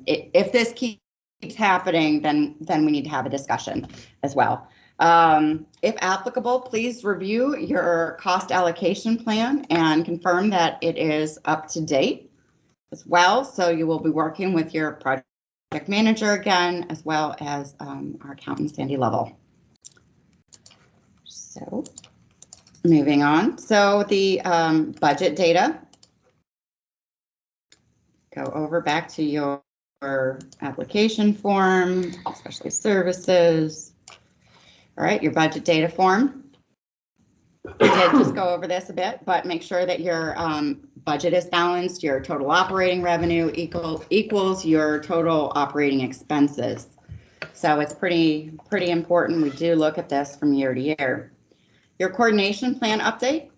if this keeps happening, then we need to have a discussion as well. If applicable, please review your cost allocation plan and confirm that it is up to date as well. So you will be working with your project manager again, as well as our accountant, Sandy Lovell. So moving on. So the budget data. Go over back to your application form, especially services. All right, your budget data form. We did just go over this a bit, but make sure that your budget is balanced, your total operating revenue equals your total operating expenses. So it's pretty important. We do look at this from year to year. Your coordination plan update.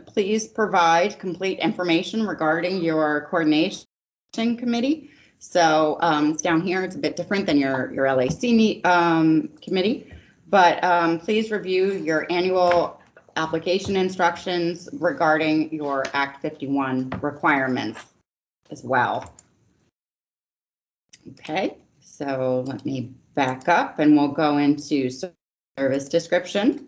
Please provide complete information regarding your coordination committee. So it's down here. It's a bit different than your LAC committee, but please review your annual application instructions regarding your Act 51 requirements as well. Okay, So let me back up and we'll go into service description.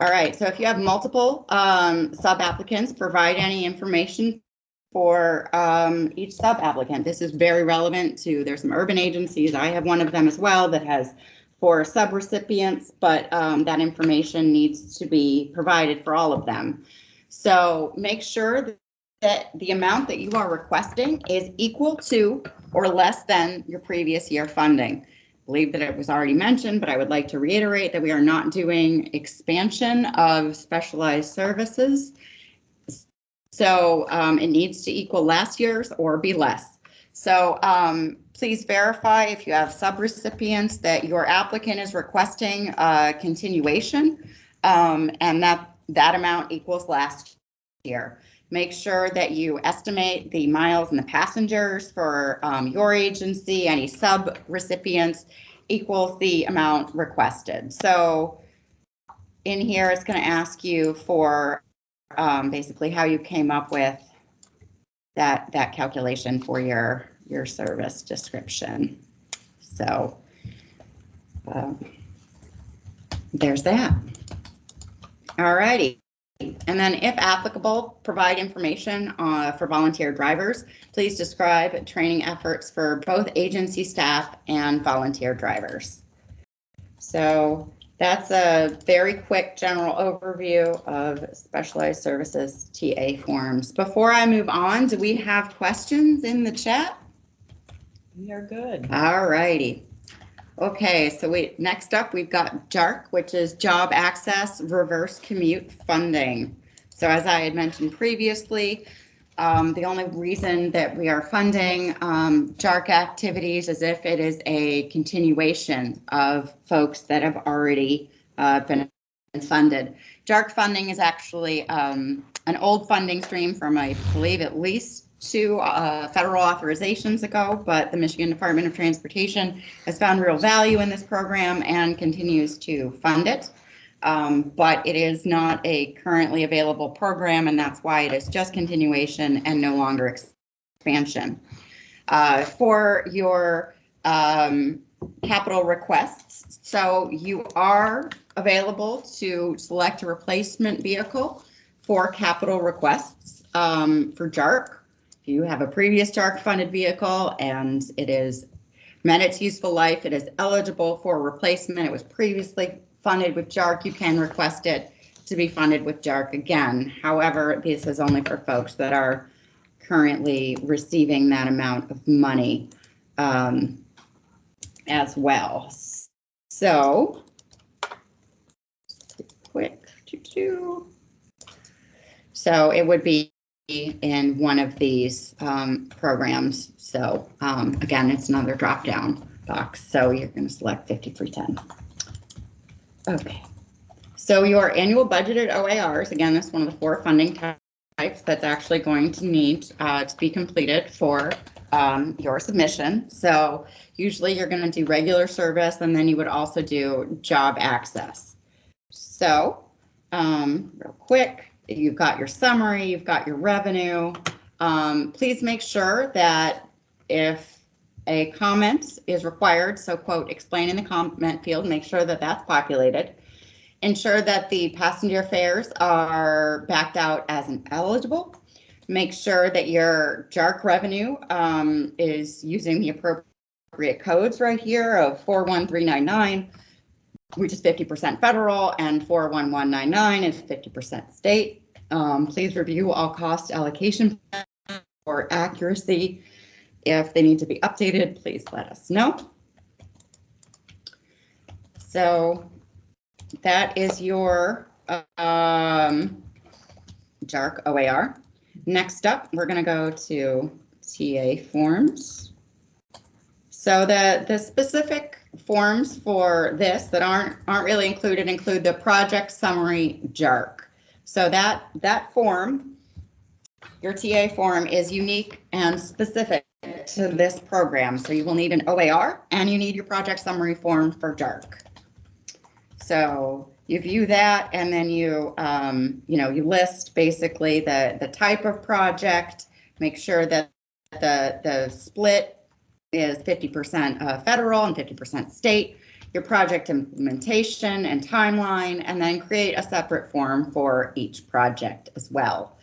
All right, so if you have multiple sub-applicants, provide any information for each sub-applicant. This is very relevant to, there's some urban agencies. I have one of them as well that has 4 sub-recipients, but that information needs to be provided for all of them. So make sure that the amount that you are requesting is equal to or less than your previous year funding. I believe that it was already mentioned, but I would like to reiterate that we are not doing expansion of specialized services. So it needs to equal last year's or be less. So please verify if you have sub-recipients that your applicant is requesting continuation and that amount equals last year. Make sure that you estimate the miles and the passengers for your agency, any sub-recipients equals the amount requested. So in here, it's going to ask you for basically how you came up with that calculation for your service description. So there's that. All righty. And then if applicable, provide information for volunteer drivers. Please describe training efforts for both agency staff and volunteer drivers. So that's a very quick general overview of specialized services TA forms. Before I move on, do we have questions in the chat? We are good. All righty. Okay, so next up we've got JARC, which is Job Access Reverse Commute Funding. So as I had mentioned previously, the only reason that we are funding JARC activities is if it is a continuation of folks that have already been funded. JARC funding is actually an old funding stream from, I believe, at least 2 federal authorizations ago, but the Michigan Department of Transportation has found real value in this program and continues to fund it. But it is not a currently available program, and that's why it is just continuation and no longer expansion. For your capital requests, so you are available to select a replacement vehicle for capital requests for JARC. If you have a previous JARC funded vehicle and it is met its useful life, it is eligible for replacement. It was previously funded with JARC, you can request it to be funded with JARC again. However, this is only for folks that are currently receiving that amount of money as well. So, quick. So it would be in one of these programs. So again, it's another drop down box. So you're going to select 5310. Okay. So your annual budgeted OARs, again, that's one of the 4 funding types that's actually going to need to be completed for your submission. So usually you're going to do regular service and then you would also do job access. So real quick, you've got your summary, you've got your revenue. Please make sure that if a comment is required, so quote, explain in the comment field, make sure that that's populated. Ensure that the passenger fares are backed out as an eligible. Make sure that your JARC revenue is using the appropriate codes right here of 41399, which is 50% federal, and 41199 is 50% state. Please review all cost allocation for accuracy. If they need to be updated, please let us know. So that is your JARC OAR. Next up, we're going to go to TA forms. So the specific forms for this that aren't really included include the project summary JARC. So that form, your TA form, is unique and specific to this program. So you will need an OAR and you need your project summary form for JARC. So you view that and then you list basically the type of project, make sure that the split is 50% federal and 50% state, your project implementation and timeline, and then create a separate form for each project as well.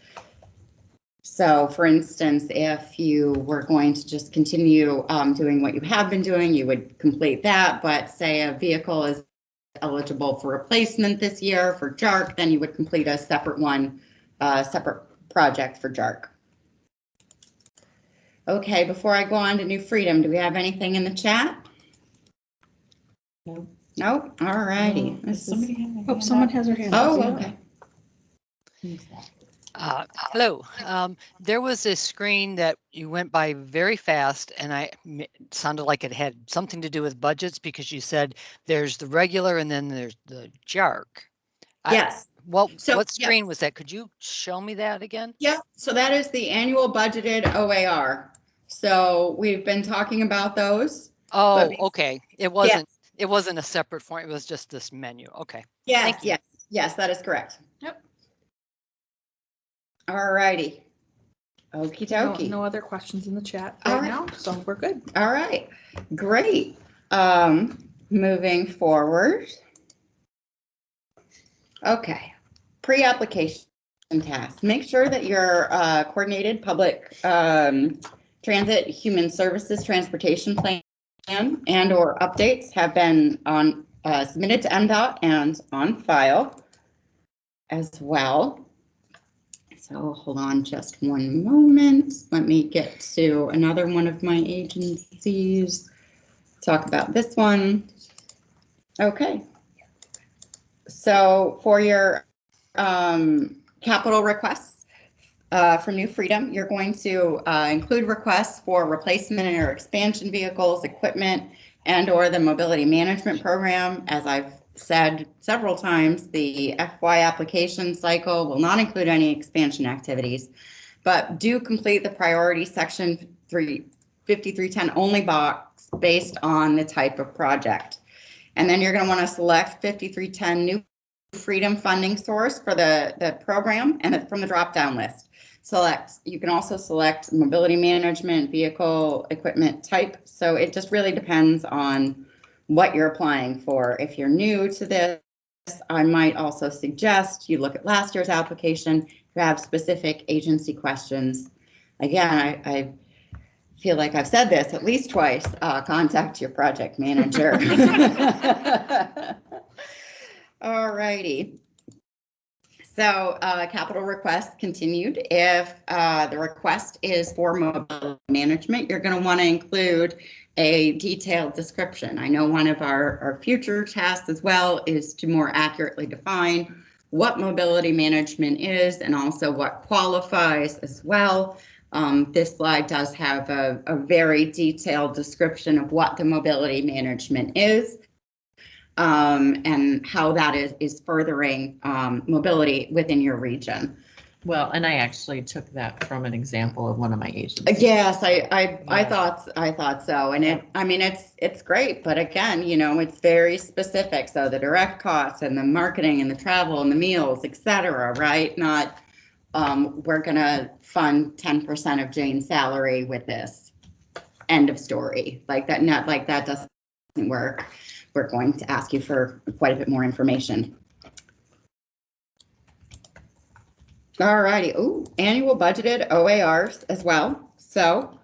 So for instance, if you were going to just continue doing what you have been doing, you would complete that, but say a vehicle is eligible for replacement this year for JARC, then you would complete a separate one, separate project for JARC. Okay, before I go on to New Freedom, do we have anything in the chat? No. Nope, all righty. Someone has their hand up. Oh, Yeah. okay. Hello. There was a screen that you went by very fast, and it sounded like it had something to do with budgets because you said there's the regular and then there's the JARC. Yes. What So, screen was that? Could you show me that again? Yeah, so that is the annual budgeted OAR. So we've been talking about those. Oh, okay. It wasn't a separate form. It was just this menu. Okay. Yes, yes, that is correct. Yep. All righty. Okie dokie. No other questions in the chat All right right. now, so we're good. All right, great. Moving forward. Okay, pre-application tasks. Make sure that your coordinated public transit human services transportation plan and or updates have been submitted to MDOT and on file as well. So hold on just one moment. Let me get to another one of my agencies. Talk about this one. Okay. So for your capital requests for New Freedom, you're going to include requests for replacement or expansion vehicles, equipment, and or the mobility management program. As I've said several times, the FY application cycle will not include any expansion activities, but do complete the priority section 5310 only box based on the type of project. And then you're going to want to select 5310 New Freedom funding source for the program and from the drop-down list. You can also select mobility management, vehicle, equipment type. So it just really depends on what you're applying for. If you're new to this, I might also suggest you look at last year's application. If you have specific agency questions, again, I feel like I've said this at least twice, contact your project manager. All righty. So capital request continued. If the request is for mobility management, you're going to want to include a detailed description. I know one of our future tasks as well is to more accurately define what mobility management is and also what qualifies as well. This slide does have a very detailed description of what the mobility management is and how that is furthering mobility within your region. Well, and I actually took that from an example of one of my agencies. Yes, I thought so, and it's great, but again, it's very specific. So the direct costs and the marketing and the travel and the meals, etc. Right? Not we're gonna fund 10% of Jane's salary with this. End of story. Like that. Not like that doesn't work. We're going to ask you for quite a bit more information. All righty. Oh, annual budgeted OARs as well. So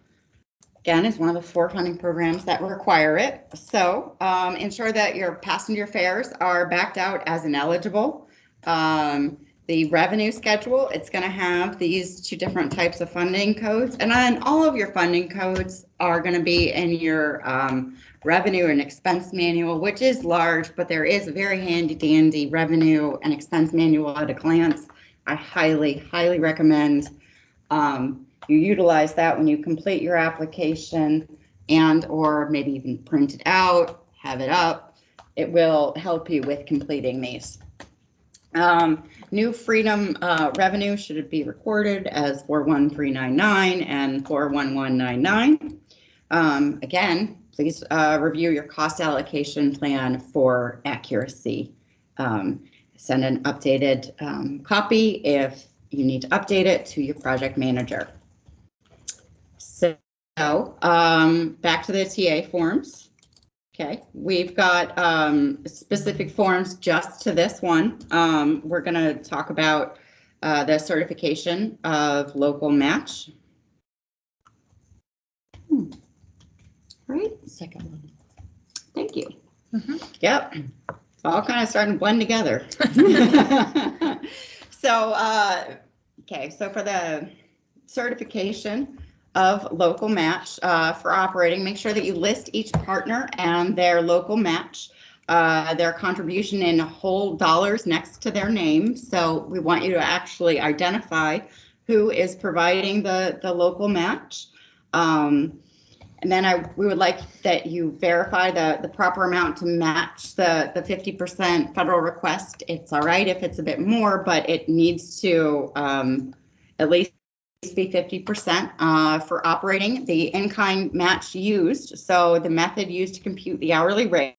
again, it's one of the 4 funding programs that require it. So ensure that your passenger fares are backed out as ineligible. The revenue schedule, it's going to have these 2 different types of funding codes. And then all of your funding codes are going to be in your revenue and expense manual, which is large, but there is a very handy dandy revenue and expense manual at a glance. I highly, highly recommend you utilize that when you complete your application and or maybe even print it out, have it up. It will help you with completing these. New Freedom revenue should be recorded as 41399 and 41199. Again, please review your cost allocation plan for accuracy. Send an updated copy if you need to update it to your project manager. So back to the TA forms. Okay, we've got specific forms just to this one. We're going to talk about the certification of local match. Right, second one. Thank you. Yep, it's all kind of starting to blend together. So, okay, so for the certification of local match for operating, make sure that you list each partner and their local match, their contribution in whole dollars next to their name. So we want you to actually identify who is providing the local match. And then we would like that you verify the proper amount to match the 50% federal request. It's all right if it's a bit more, but it needs to at least be 50% for operating. The in-kind match used, so the method used to compute the hourly rate.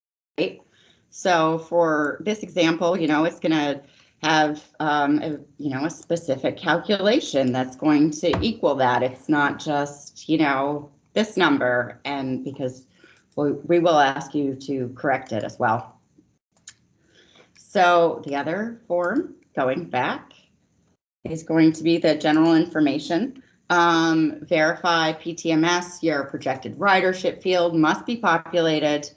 So for this example, it's going to have a specific calculation that's going to equal that. It's not just this number, and because we will ask you to correct it as well. So the other form going back is going to be the general information. Verify PTMS, your projected ridership field must be populated,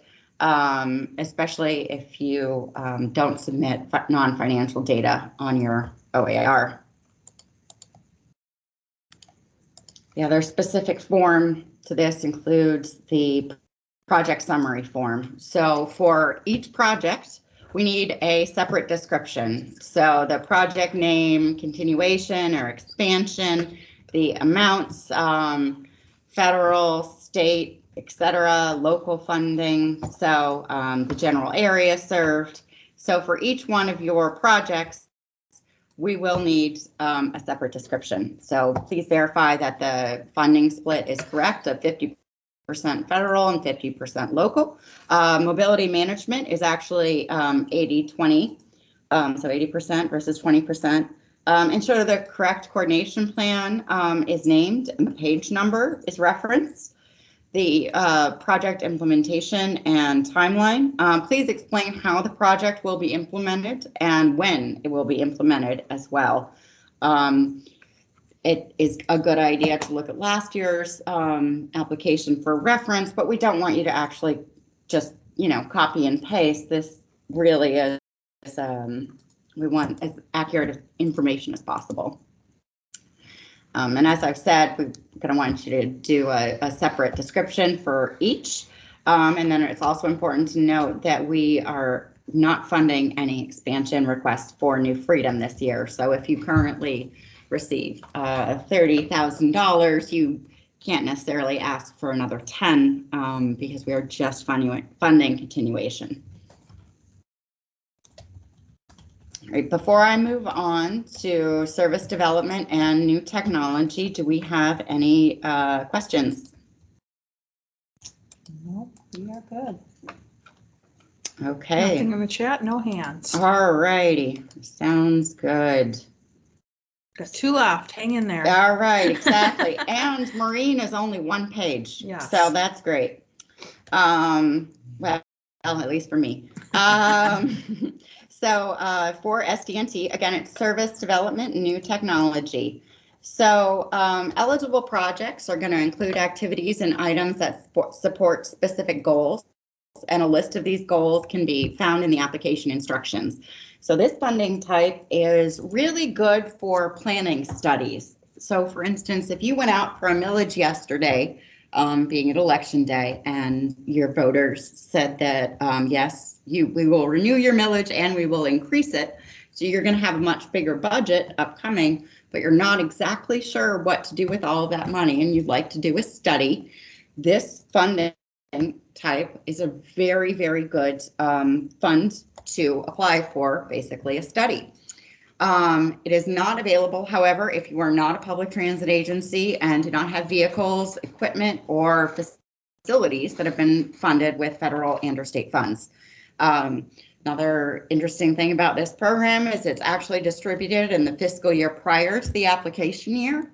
especially if you don't submit non-financial data on your OAR. The other specific form to this includes the project summary form. So for each project, we need a separate description. So the project name, continuation or expansion, the amounts, federal, state, etc., local funding, so the general area served. So for each one of your projects, we will need a separate description. So please verify that the funding split is correct of 50% federal and 50% local. Mobility management is actually 80-20, so 80% versus 20%. Ensure the correct coordination plan is named and the page number is referenced. The project implementation and timeline. Please explain how the project will be implemented and when it will be implemented as well. It is a good idea to look at last year's application for reference, but we don't want you to actually just, copy and paste. This really is, we want as accurate information as possible. And as I've said, we're going to want you to do a separate description for each. And then it's also important to note that we are not funding any expansion requests for New Freedom this year. So if you currently receive $30,000, you can't necessarily ask for another 10 because we are just funding continuation. All right, before I move on to service development and new technology, do we have any questions? Nope, we are good. Okay. Nothing in the chat, no hands. All righty, sounds good. Got 2 left, hang in there. All right, exactly. And Maureen is only 1 page, yes. So that's great. Well, at least for me. So for SDNT, again, it's service development and new technology. So eligible projects are going to include activities and items that support specific goals, and a list of these goals can be found in the application instructions. So this funding type is really good for planning studies. So for instance, if you went out for a millage yesterday, being at election day, and your voters said that, yes, we will renew your millage and we will increase it. So you're going to have a much bigger budget upcoming, but you're not exactly sure what to do with all of that money, and you'd like to do a study. This funding type is a very, very good fund to apply for, basically a study. It is not available, however, if you are not a public transit agency and do not have vehicles, equipment, or facilities that have been funded with federal and or state funds. Another interesting thing about this program is it's actually distributed in the fiscal year prior to the application year.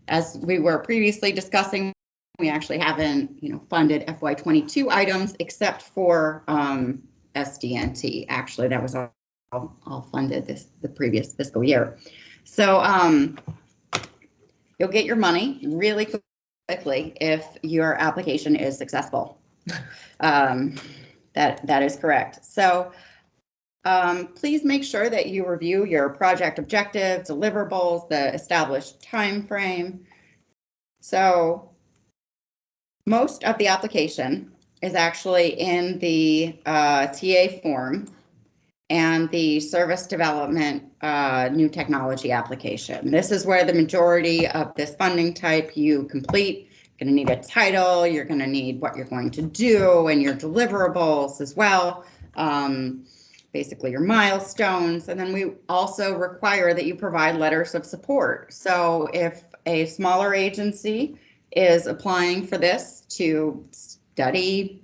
as we were previously discussing, we actually haven't, funded FY22 items except for SDNT. Actually, that was all funded the previous fiscal year. So you'll get your money really quickly if your application is successful. That is correct. So please make sure that you review your project objectives, deliverables, the established time frame. So most of the application is actually in the TA form and the service development new technology application. This is where the majority of this funding type you complete. You're going to need a title, you're going to need what you're going to do and your deliverables as well. Basically your milestones, and then we also require that you provide letters of support. So if a smaller agency is applying for this to study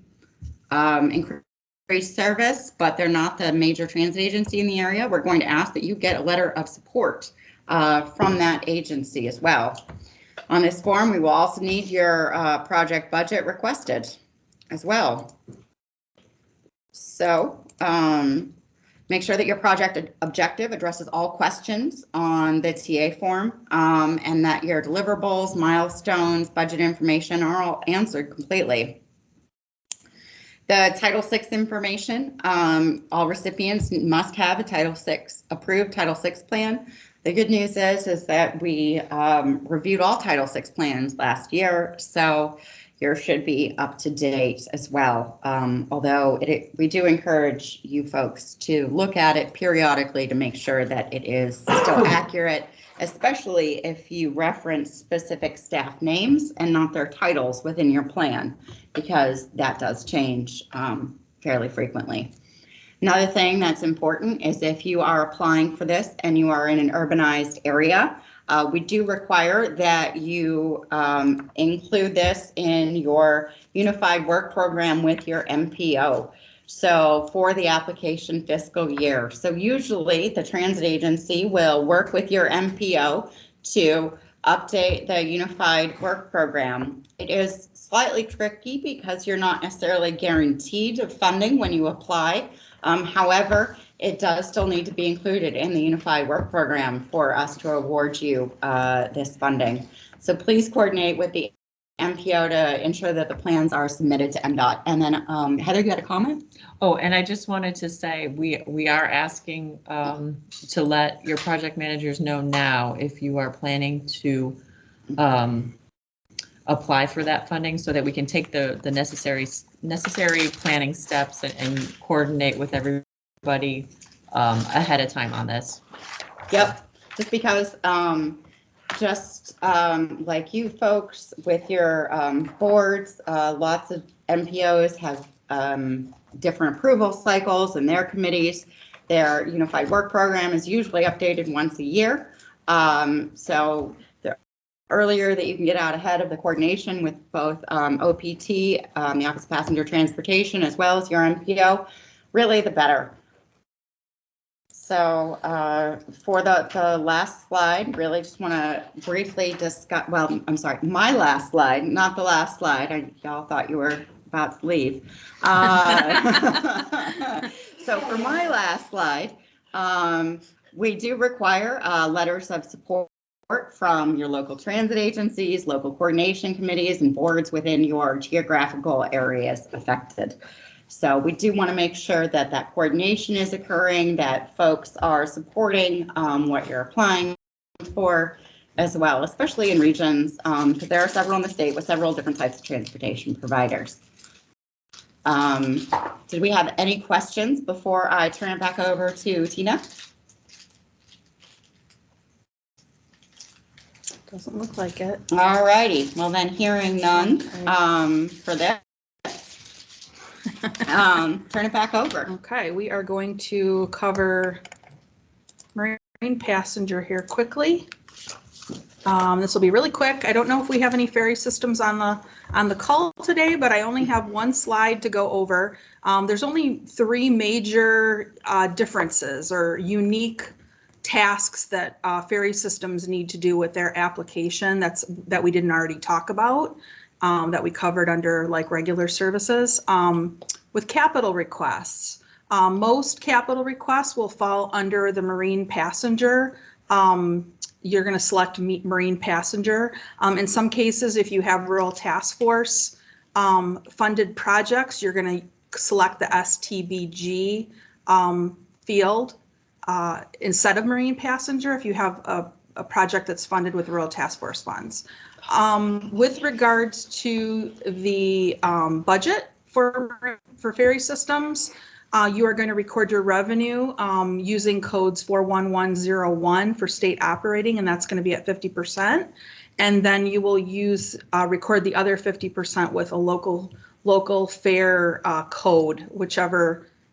increased service, but they're not the major transit agency in the area, we're going to ask that you get a letter of support from that agency as well. On this form, we will also need your project budget requested as well. So make sure that your project objective addresses all questions on the TA form and that your deliverables, milestones, budget information are all answered completely. The Title VI information, all recipients must have a Title VI approved Title VI plan. The good news is that we reviewed all Title VI plans last year, so yours should be up to date as well. Although we do encourage you folks to look at it periodically to make sure that it is still accurate, especially if you reference specific staff names and not their titles within your plan, because that does change fairly frequently. Another thing that's important is if you are applying for this and you are in an urbanized area, we do require that you include this in your unified work program with your MPO. So for the application fiscal year. So usually the transit agency will work with your MPO to update the unified work program. It is slightly tricky because you're not necessarily guaranteed of funding when you apply. However, it does still need to be included in the unified work program for us to award you this funding. So please coordinate with the MPO to ensure that the plans are submitted to MDOT. And then Heather, you had a comment? Oh, and I just wanted to say we are asking to let your project managers know now if you are planning to apply for that funding so that we can take the necessary planning steps and coordinate with everybody ahead of time on this. Yep, just because like you folks with your boards, lots of MPOs have different approval cycles and their committees. Their unified work program is usually updated once a year. So the earlier that you can get out ahead of the coordination with both OPT, the Office of Passenger Transportation, as well as your MPO, really the better. So for the last slide, really just want to briefly discuss, well, I'm sorry, my last slide, not the last slide. Y'all thought you were about to leave. So for my last slide, we do require letters of support from your local transit agencies, local coordination committees, and boards within your geographical areas affected. So we do want to make sure that that coordination is occurring, that folks are supporting what you're applying for as well, especially in regions, because there are several in the state with several different types of transportation providers. Did we have any questions before I turn it back over to Tina? Doesn't look like it. All righty. Well, then hearing none for this. Turn it back over. Okay, we are going to cover marine passenger here quickly. This will be really quick. I don't know if we have any ferry systems on the call today, but I only have one slide to go over. There's only three major differences or unique tasks that ferry systems need to do with their application that we didn't already talk about, that we covered under like regular services. With capital requests, most capital requests will fall under the marine passenger. You're going to select marine passenger. In some cases, if you have rural task force funded projects, you're going to select the STBG field instead of marine passenger if you have a project that's funded with rural task force funds. With regards to the budget for ferry systems, you are going to record your revenue using codes 41101 for state operating, and that's going to be at 50%. And then you will record the other 50% with a local fare code,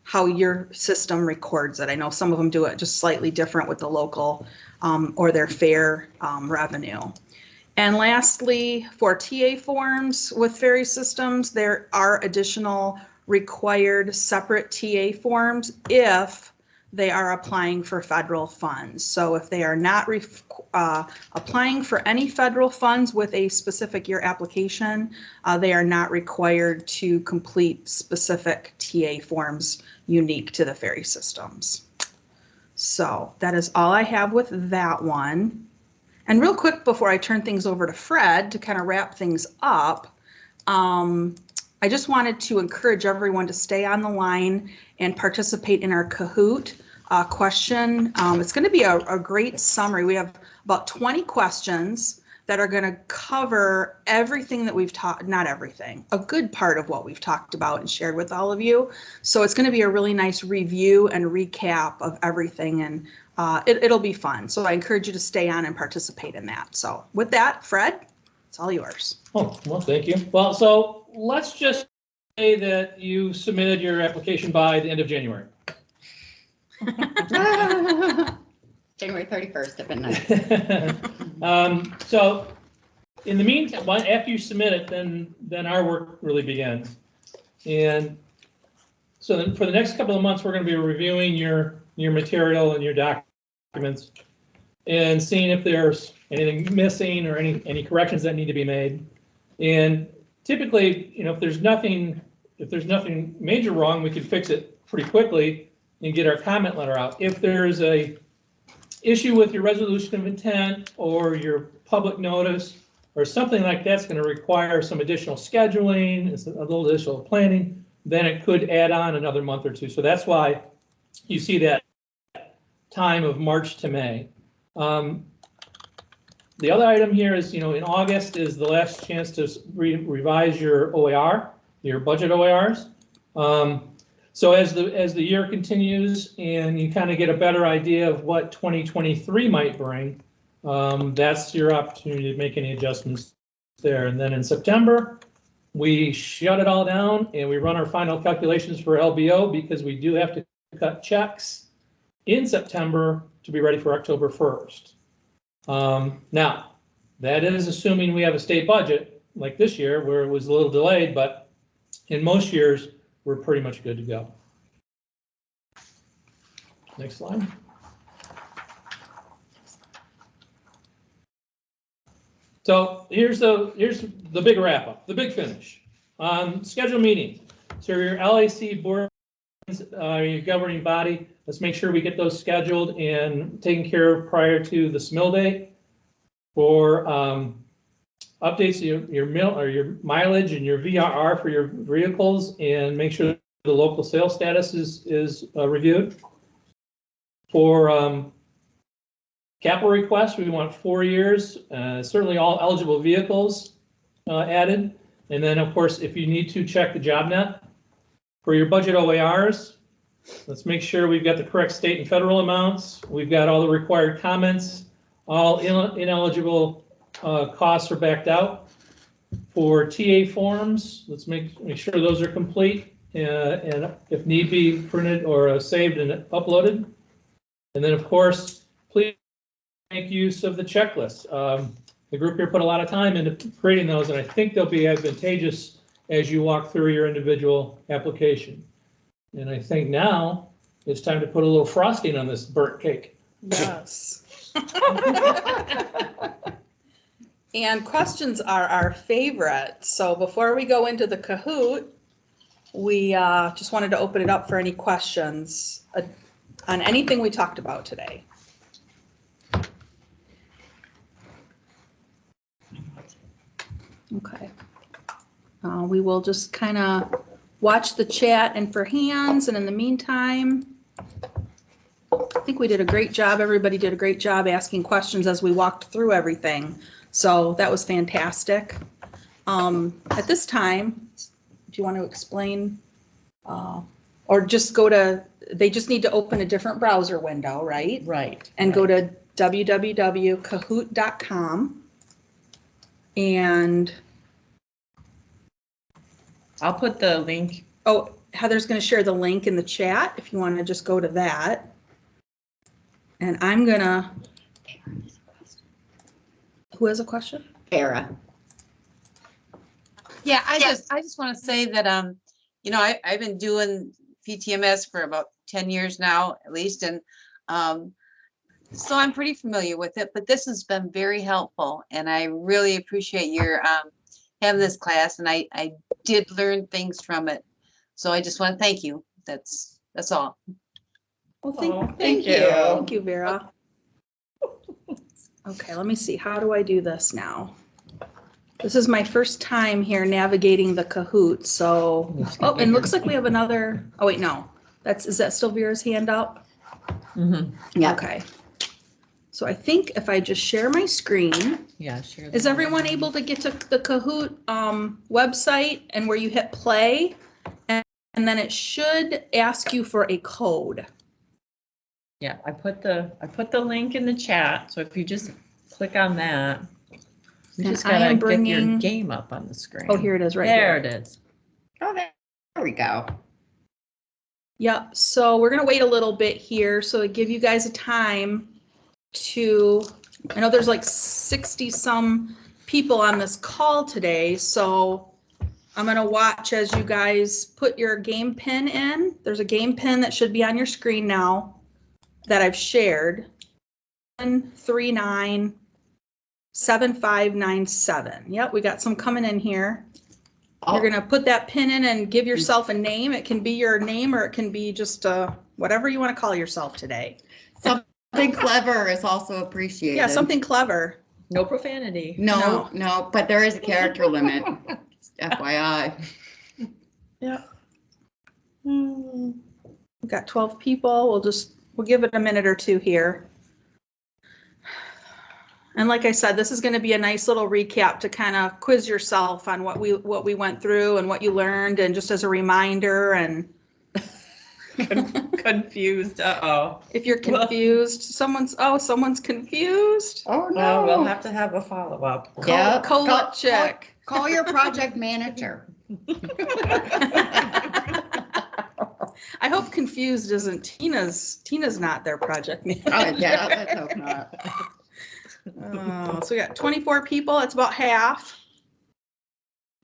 how your system records it. I know some of them do it just slightly different with the local or their fare revenue. And lastly, for TA forms with ferry systems, there are additional required separate TA forms if they are applying for federal funds. So if they are not applying for any federal funds with a specific year application, they are not required to complete specific TA forms unique to the ferry systems. So that is all I have with that one. And real quick before I turn things over to Fred to kind of wrap things up, I just wanted to encourage everyone to stay on the line and participate in our Kahoot question. It's going to be a great summary. We have about 20 questions that are going to cover everything that we've talked, not everything, a good part of what we've talked about and shared with all of you. So it's going to be a really nice review and recap of everything, and it'll be fun. So I encourage you to stay on and participate in that. So with that, Fred, it's all yours. Oh, well, thank you. Well, so let's just say that you submitted your application by the end of January. January 31st at midnight. So in the meantime, after you submit it, then our work really begins. And so then for the next couple of months, we're going to be reviewing your material and your documents and seeing if there's anything missing or any corrections that need to be made. And typically, if there's nothing major wrong, we can fix it pretty quickly and get our comment letter out. If there's a issue with your resolution of intent or your public notice or something like that's going to require some additional scheduling, a little additional planning, then it could add on another month or two. So that's why you see that time of March to May. The other item here is, in August is the last chance to revise your OAR, your budget OARs. So as the year continues and you kind of get a better idea of what 2023 might bring, that's your opportunity to make any adjustments there. And then in September, we shut it all down and we run our final calculations for LBO because we do have to cut checks in September to be ready for October 1st. Now, that is assuming we have a state budget like this year where it was a little delayed, but in most years, we're pretty much good to go. Next slide. So here's the big wrap up, the big finish. Schedule meeting. So your LAC board, your governing body, let's make sure we get those scheduled and taken care of prior to the SMIL date. For updates your mileage and your VRR for your vehicles, and make sure the local sales status is reviewed. For capital requests, we want 4 years, certainly all eligible vehicles added. And then, of course, if you need to check the JobNet. For your budget OARs, let's make sure we've got the correct state and federal amounts. We've got all the required comments. All ineligible costs are backed out. For TA forms, let's make sure those are complete and if need be printed or saved and uploaded. And then, of course, please make use of the checklist. The group here put a lot of time into creating those, and I think they'll be advantageous as you walk through your individual application. And I think now it's time to put a little frosting on this burnt cake. Yes. And questions are our favorite. So before we go into the Kahoot, we just wanted to open it up for any questions on anything we talked about today. Okay. We will just kind of watch the chat and for hands, and in the meantime, I think we did a great job. Everybody did a great job asking questions as we walked through everything. So that was fantastic. At this time, do you want to explain? Or just go to, they just need to open a different browser window, right? Right. And go to www.kahoot.com. And I'll put the link. oh, Heather's going to share the link in the chat if you want to just go to that. And I'm going to. Who has a question? Farah. Yeah, I just want to say that, you know, I've been doing PTMS for about 10 years now, at least. And so I'm pretty familiar with it, but this has been very helpful. And I really appreciate your having this class. And I did learn things from it. So I just want to thank you. That's all. Well, Thank you. Thank you, Vera. Okay, let me see. How do I do this now? This is my first time here navigating the Kahoot, so, oh, and looks like we have another, oh wait, no. Is that still Vera's hand up? Mm-hmm. Yeah. Okay. So I think if I just share my screen, Yeah, sure. is everyone able to get to the Kahoot website and where you hit play? And then it should ask you for a code. Yeah, I put the link in the chat. So if you just click on that, you And just I gotta am get your bringing- game up on the screen. Oh, here it is right There here. it is. Oh, there we go. Yep, so we're gonna wait a little bit here, so to give you guys a time to, I know there's like 60 some people on this call today, so I'm gonna watch as you guys put your game pin in. There's a game pin that should be on your screen now that I've shared. 1397597. Yep, we got some coming in here. You're gonna put that pin in and give yourself a name. It can be your name or it can be just whatever you want to call yourself today. Something clever is also appreciated. Yeah, something clever. No profanity. No, but there is a character limit. FYI. Yeah. We've got 12 people. We'll give it a minute or two here. And like I said, this is going to be a nice little recap to kind of quiz yourself on what we went through and what you learned, and just as a reminder. And Confused. Uh-oh. if you're confused, someone's confused. Oh, no. Well, we'll have to have a follow-up. Yeah. Call check. Call your project manager. I hope confused isn't Tina's not their project manager. Oh, yeah, let's hope not. So we got 24 people. It's about half.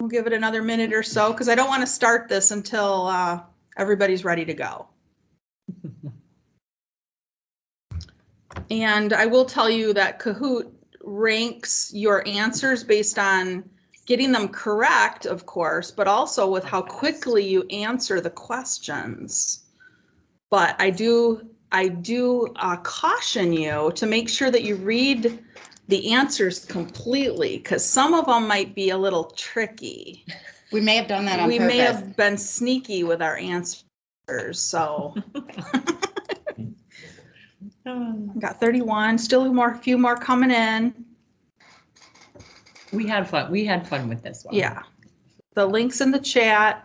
We'll give it another minute or so because I don't want to start this until everybody's ready to go. And I will tell you that Kahoot ranks your answers based on getting them correct, of course, but also with how quickly you answer the questions. But I do caution you to make sure that you read the answers completely, because some of them might be a little tricky. We may have done that on We purpose. may have been sneaky with our answers, so. Got 31, still a few more coming in. We had fun. We had fun with this one. Yeah. The link's in the chat.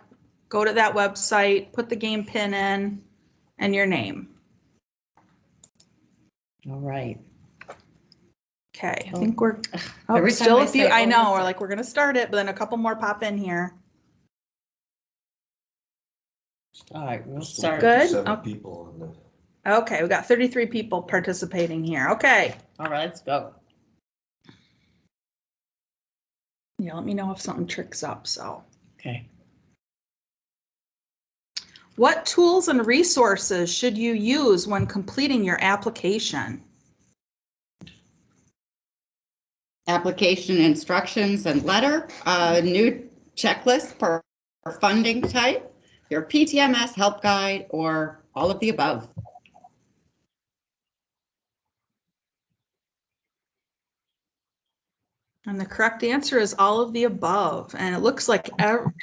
Go to that website, put the game pin in, and your name. All right. Okay, I think we're, Every time still I a few, say, I oh, know, it's we're a- like, we're gonna start it, but then a couple more pop in here. All right, we'll start. Good. 7 Oh. people in the. Okay, we got 33 people participating here. Okay. All right, let's go. Yeah, let me know if something tricks up, so. Okay. What tools and resources should you use when completing your application? Application instructions and letter, a new checklist for funding type, your PTMS help guide, or all of the above. And the correct answer is all of the above. And it looks like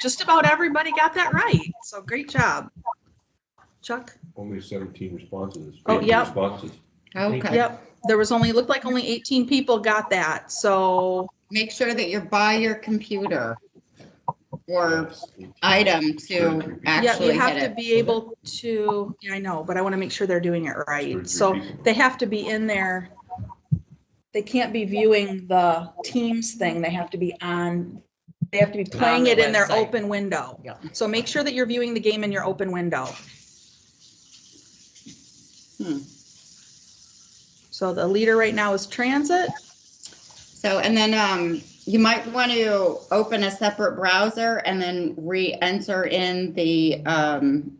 just about everybody got that right. So great job. Chuck? Only 17 responses. Oh, 50 yep. Responses. Okay. Yep. There was looked like only 18 people got that. So Make sure that you're by your computer or Yes. item to yeah, actually you have hit to it. be able to, yeah, I know, but I want to make sure they're doing it right. 33 So people. they have to be in there. They can't be viewing the Teams thing. They have to be playing the it in their website. open window. Yeah. So make sure that you're viewing the game in your open window. So the leader right now is Transit. So, and then you might want to open a separate browser and then re-enter in the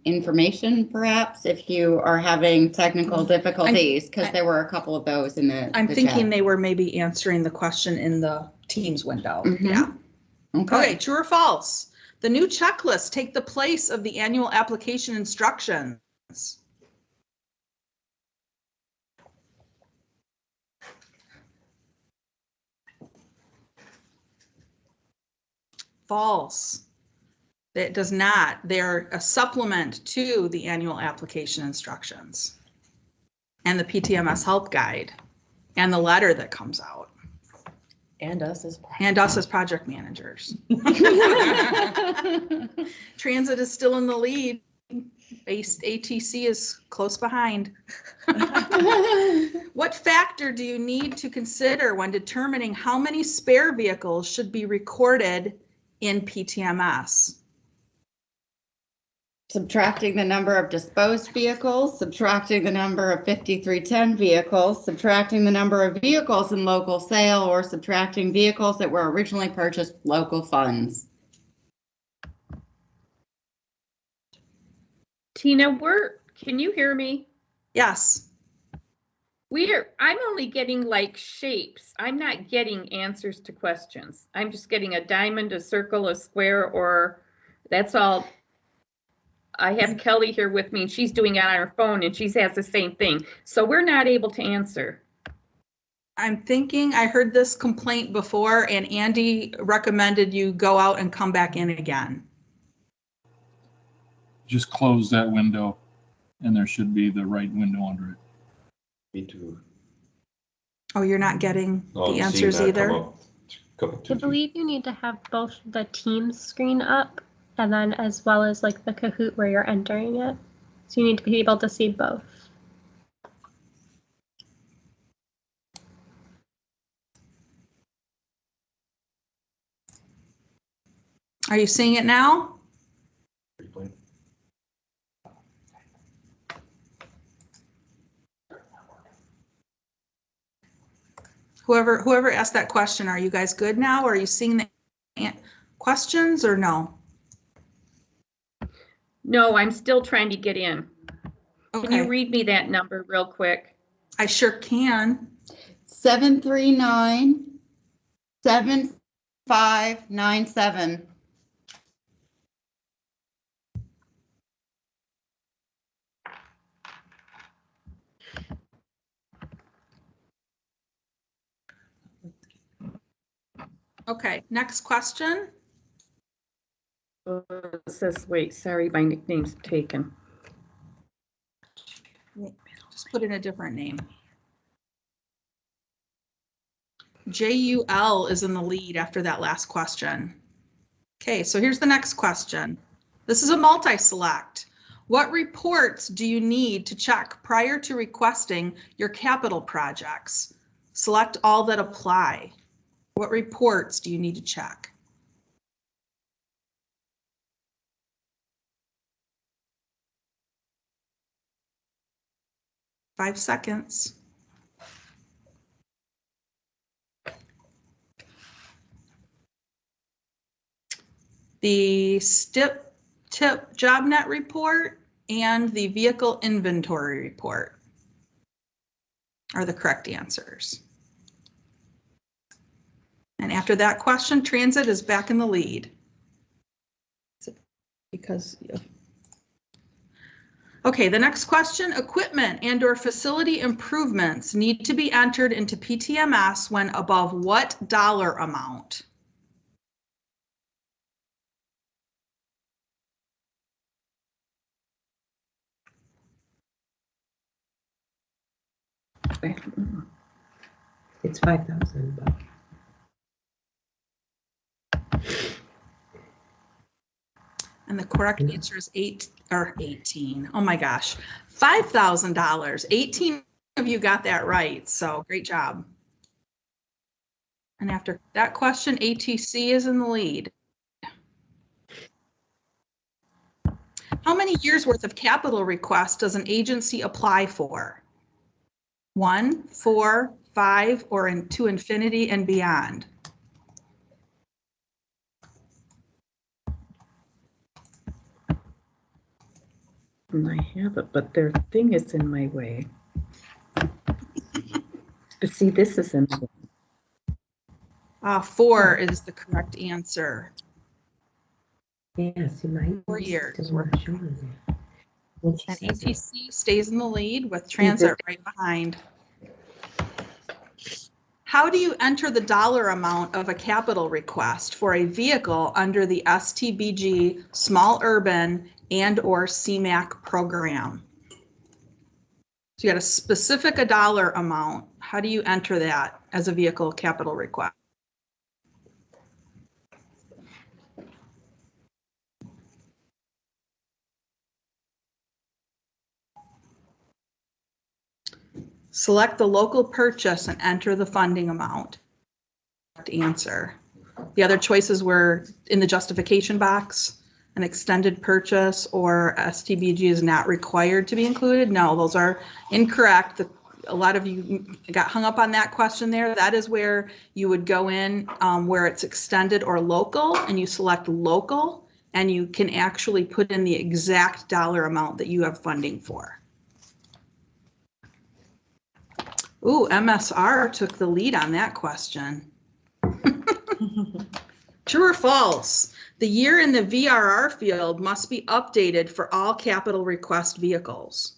information perhaps if you are having technical difficulties, because there were a couple of those in the I'm thinking chat. they were maybe answering the question in the Teams window. Mhm. Yeah. Okay, true or false? The new checklists take the place of the annual application instructions. False. It does not. They're a supplement to the annual application instructions and the PTMS help guide and the letter that comes out. And us as. And us as project managers. Transit is still in the lead. ATC is close behind. What factor do you need to consider when determining how many spare vehicles should be recorded in PTMS? Subtracting the number of disposed vehicles, subtracting the number of 5310 vehicles, subtracting the number of vehicles in local sale, or subtracting vehicles that were originally purchased with local funds. Tina, can you hear me? Yes. I'm only getting like shapes. I'm not getting answers to questions. I'm just getting a diamond, a circle, a square, or that's all. I have Kelly here with me and she's doing it on her phone and she has the same thing. So we're not able to answer. I'm thinking I heard this complaint before and Andy recommended you go out and come back in again. Just close that window and there should be the right window under it. Me too. Oh, you're not getting Oh, the I'm seeing answers that either? come up I believe you need to have both the Teams screen up and then as well as like the Kahoot where you're entering it. So you need to be able to see both. Are you seeing it now? Whoever asked that question, are you guys good now? Or are you seeing the questions or no? No, I'm still trying to get in. Okay. Can you read me that number real quick? I sure can. 739-7597. Okay, next question. It says, wait, sorry, my nickname's taken. Just put in a different name. JUL is in the lead after that last question. Okay, so here's the next question. This is a multi-select. What reports do you need to check prior to requesting your capital projects? Select all that apply. What reports do you need to check? Five seconds. The STIP TIP JobNet report, and the vehicle inventory report are the correct answers. And after that question, transit is back in the lead. Because okay, the next question, equipment and or facility improvements need to be entered into PTMS when above what dollar amount? It's 5,000, but. And the correct answer is 18. Oh my gosh, $5,000. 18 of you got that right, so great job. And after that question, ATC is in the lead. How many years worth of capital requests does an agency apply for? 1, 4, 5, or to infinity and beyond? I have it, but their thing is in my way. But see, this is in the way. 4 is the correct answer. Yes, you might. 4 years. And And ATC stays in the lead with transit right behind. How do you enter the dollar amount of a capital request for a vehicle under the STBG Small Urban and or CMAQ program? So you got a dollar amount. How do you enter that as a vehicle capital request? Select the local purchase and enter the funding amount. Correct answer. The other choices were in the justification box, an extended purchase, or STBG is not required to be included. No, those are incorrect. A lot of you got hung up on that question there. That is where you would go in where it's extended or local, and you select local, and you can actually put in the exact dollar amount that you have funding for. Ooh, MSR took the lead on that question. True or false? The year in the VRR field must be updated for all capital request vehicles.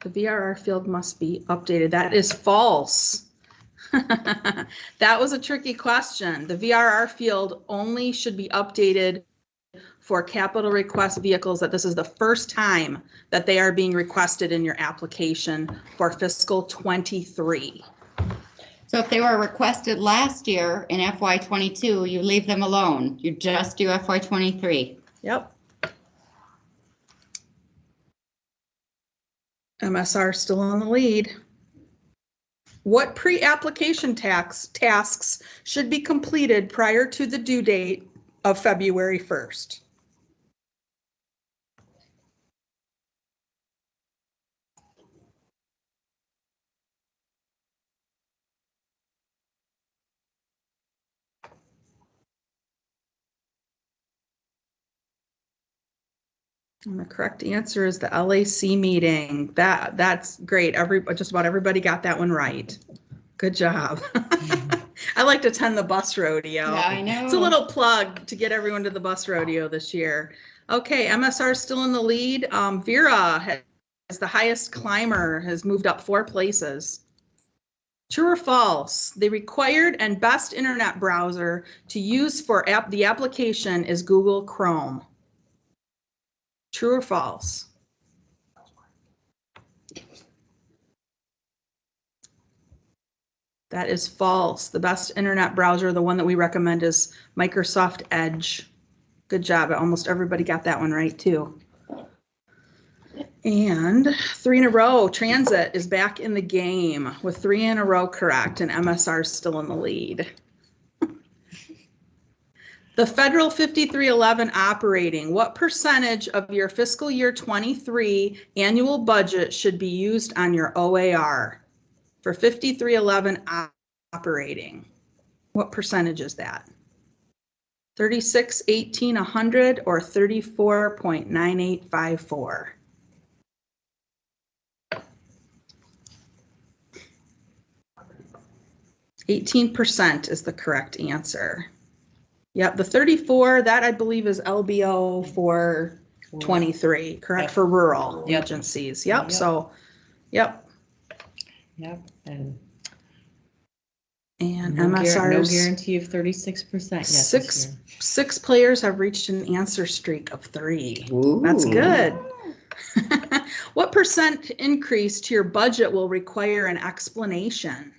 The VRR field must be updated. That is false. That was a tricky question. The VRR field only should be updated for capital request vehicles that this is the first time that they are being requested in your application for fiscal 23. So if they were requested last year in FY22, you leave them alone. You just do FY23. Yep. MSR still on the lead. What pre-application tasks should be completed prior to the due date of February 1st? And the correct answer is the LAC meeting. That's great. Just about everybody got that one right. Good job. I like to attend the bus rodeo. Yeah, I know. It's a little plug to get everyone to the bus rodeo this year. Okay, MSR is still in the lead. Vera is the highest climber, has moved up 4 places. True or false? The required and best internet browser to use for the application is Google Chrome. True or false? That is false. The best internet browser, the one that we recommend, is Microsoft Edge. Good job. Almost everybody got that one right too. And 3 in a row, transit is back in the game with 3 in a row correct, and MSR is still in the lead. The federal 5311 operating, what percentage of your fiscal year 23 annual budget should be used on your OAR for 5311 operating? What percentage is that? 36, 18, 100, or 34.9854? %, is the correct answer. Yep, the 34, that I believe is LBO for 23, correct, Yep. for rural Yep. agencies. Yep, Yep. so, yep. Yep, and And no MSR's, guarantee of 36% yet this year. six players have reached an answer streak of 3. That's good. What % increase to your budget will require an explanation?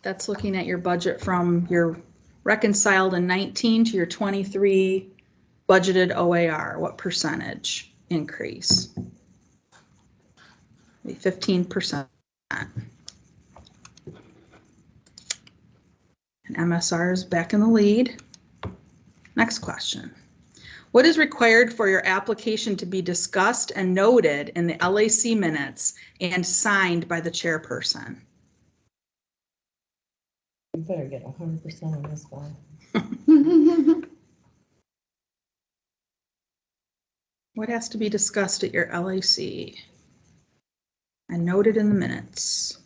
That's looking at your budget from your reconciled in 19 to your 23 budgeted OAR. What percentage increase? 15%. And MSR is back in the lead. Next question. What is required for your application to be discussed and noted in the LAC minutes and signed by the chairperson? You better get 100% on this one. What has to be discussed at your LAC and noted in the minutes?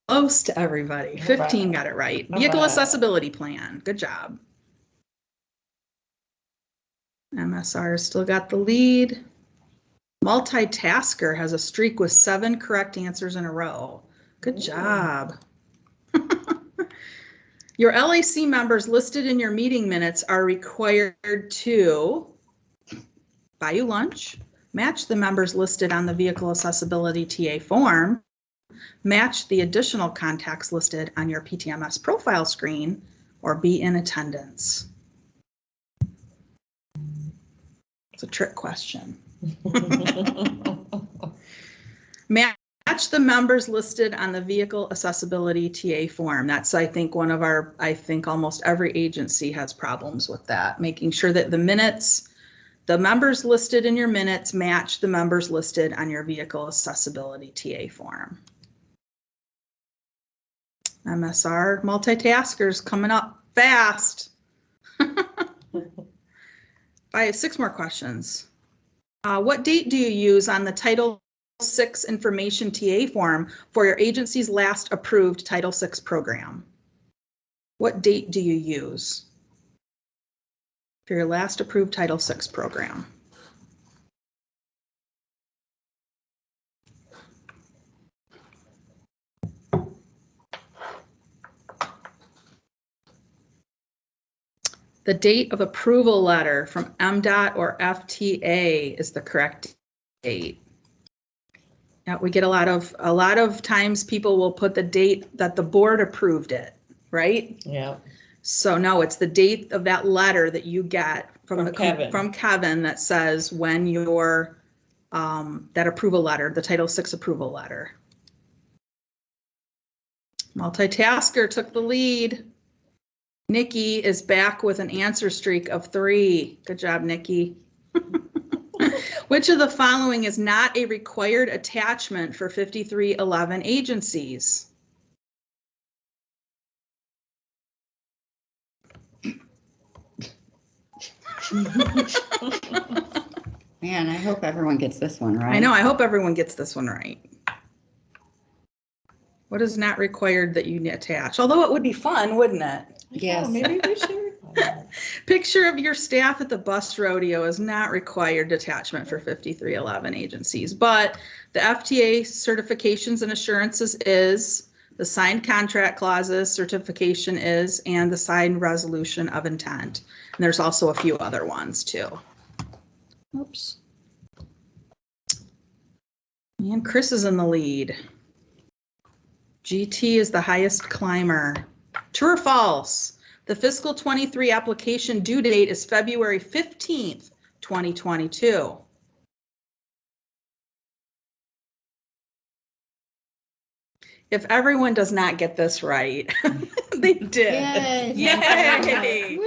Close to everybody. 15 got it right. Vehicle accessibility plan. Good job. MSR still got the lead. Multitasker has a streak with 7 correct answers in a row. Good job. Your LAC members listed in your meeting minutes are required to buy you lunch, match the members listed on the vehicle accessibility TA form, match the additional contacts listed on your PTMS profile screen, or be in attendance. It's a trick question. Match the members listed on the vehicle accessibility TA form. That's, I think, one of our, I think almost every agency has problems with that, making sure that the minutes, the members listed in your minutes match the members listed on your vehicle accessibility TA form. MSR multitaskers coming up fast. I have 6 more questions. What date do you use on the Title VI information TA form for your agency's last approved Title VI program? What date do you use for your last approved Title VI program? The date of approval letter from MDOT or FTA is the correct date. Now, we get a lot of times people will put the date that the board approved it, right? Yeah. So no, it's the date of that letter that you get from Kevin that says when your that approval letter, the Title VI approval letter. Multitasker took the lead. Nikki is back with an answer streak of 3. Good job, Nikki. Which of the following is not a required attachment for 5311 agencies? Man, I hope everyone gets this one right. I know, I hope everyone gets this one right. What is not required that you attach? Although it would be fun, wouldn't it? Yes. Oh, maybe we should. Picture of your staff at the bus rodeo is not required attachment for 5311 agencies, but the FTA certifications and assurances is, the signed contract clauses certification is, and the signed resolution of intent. And there's also a few other ones too. Oops. And Chris is in the lead. GT is the highest climber. True or false? The fiscal 23 application due date is February 15th, 2022. If everyone does not get this right, they did. Yay. Yay.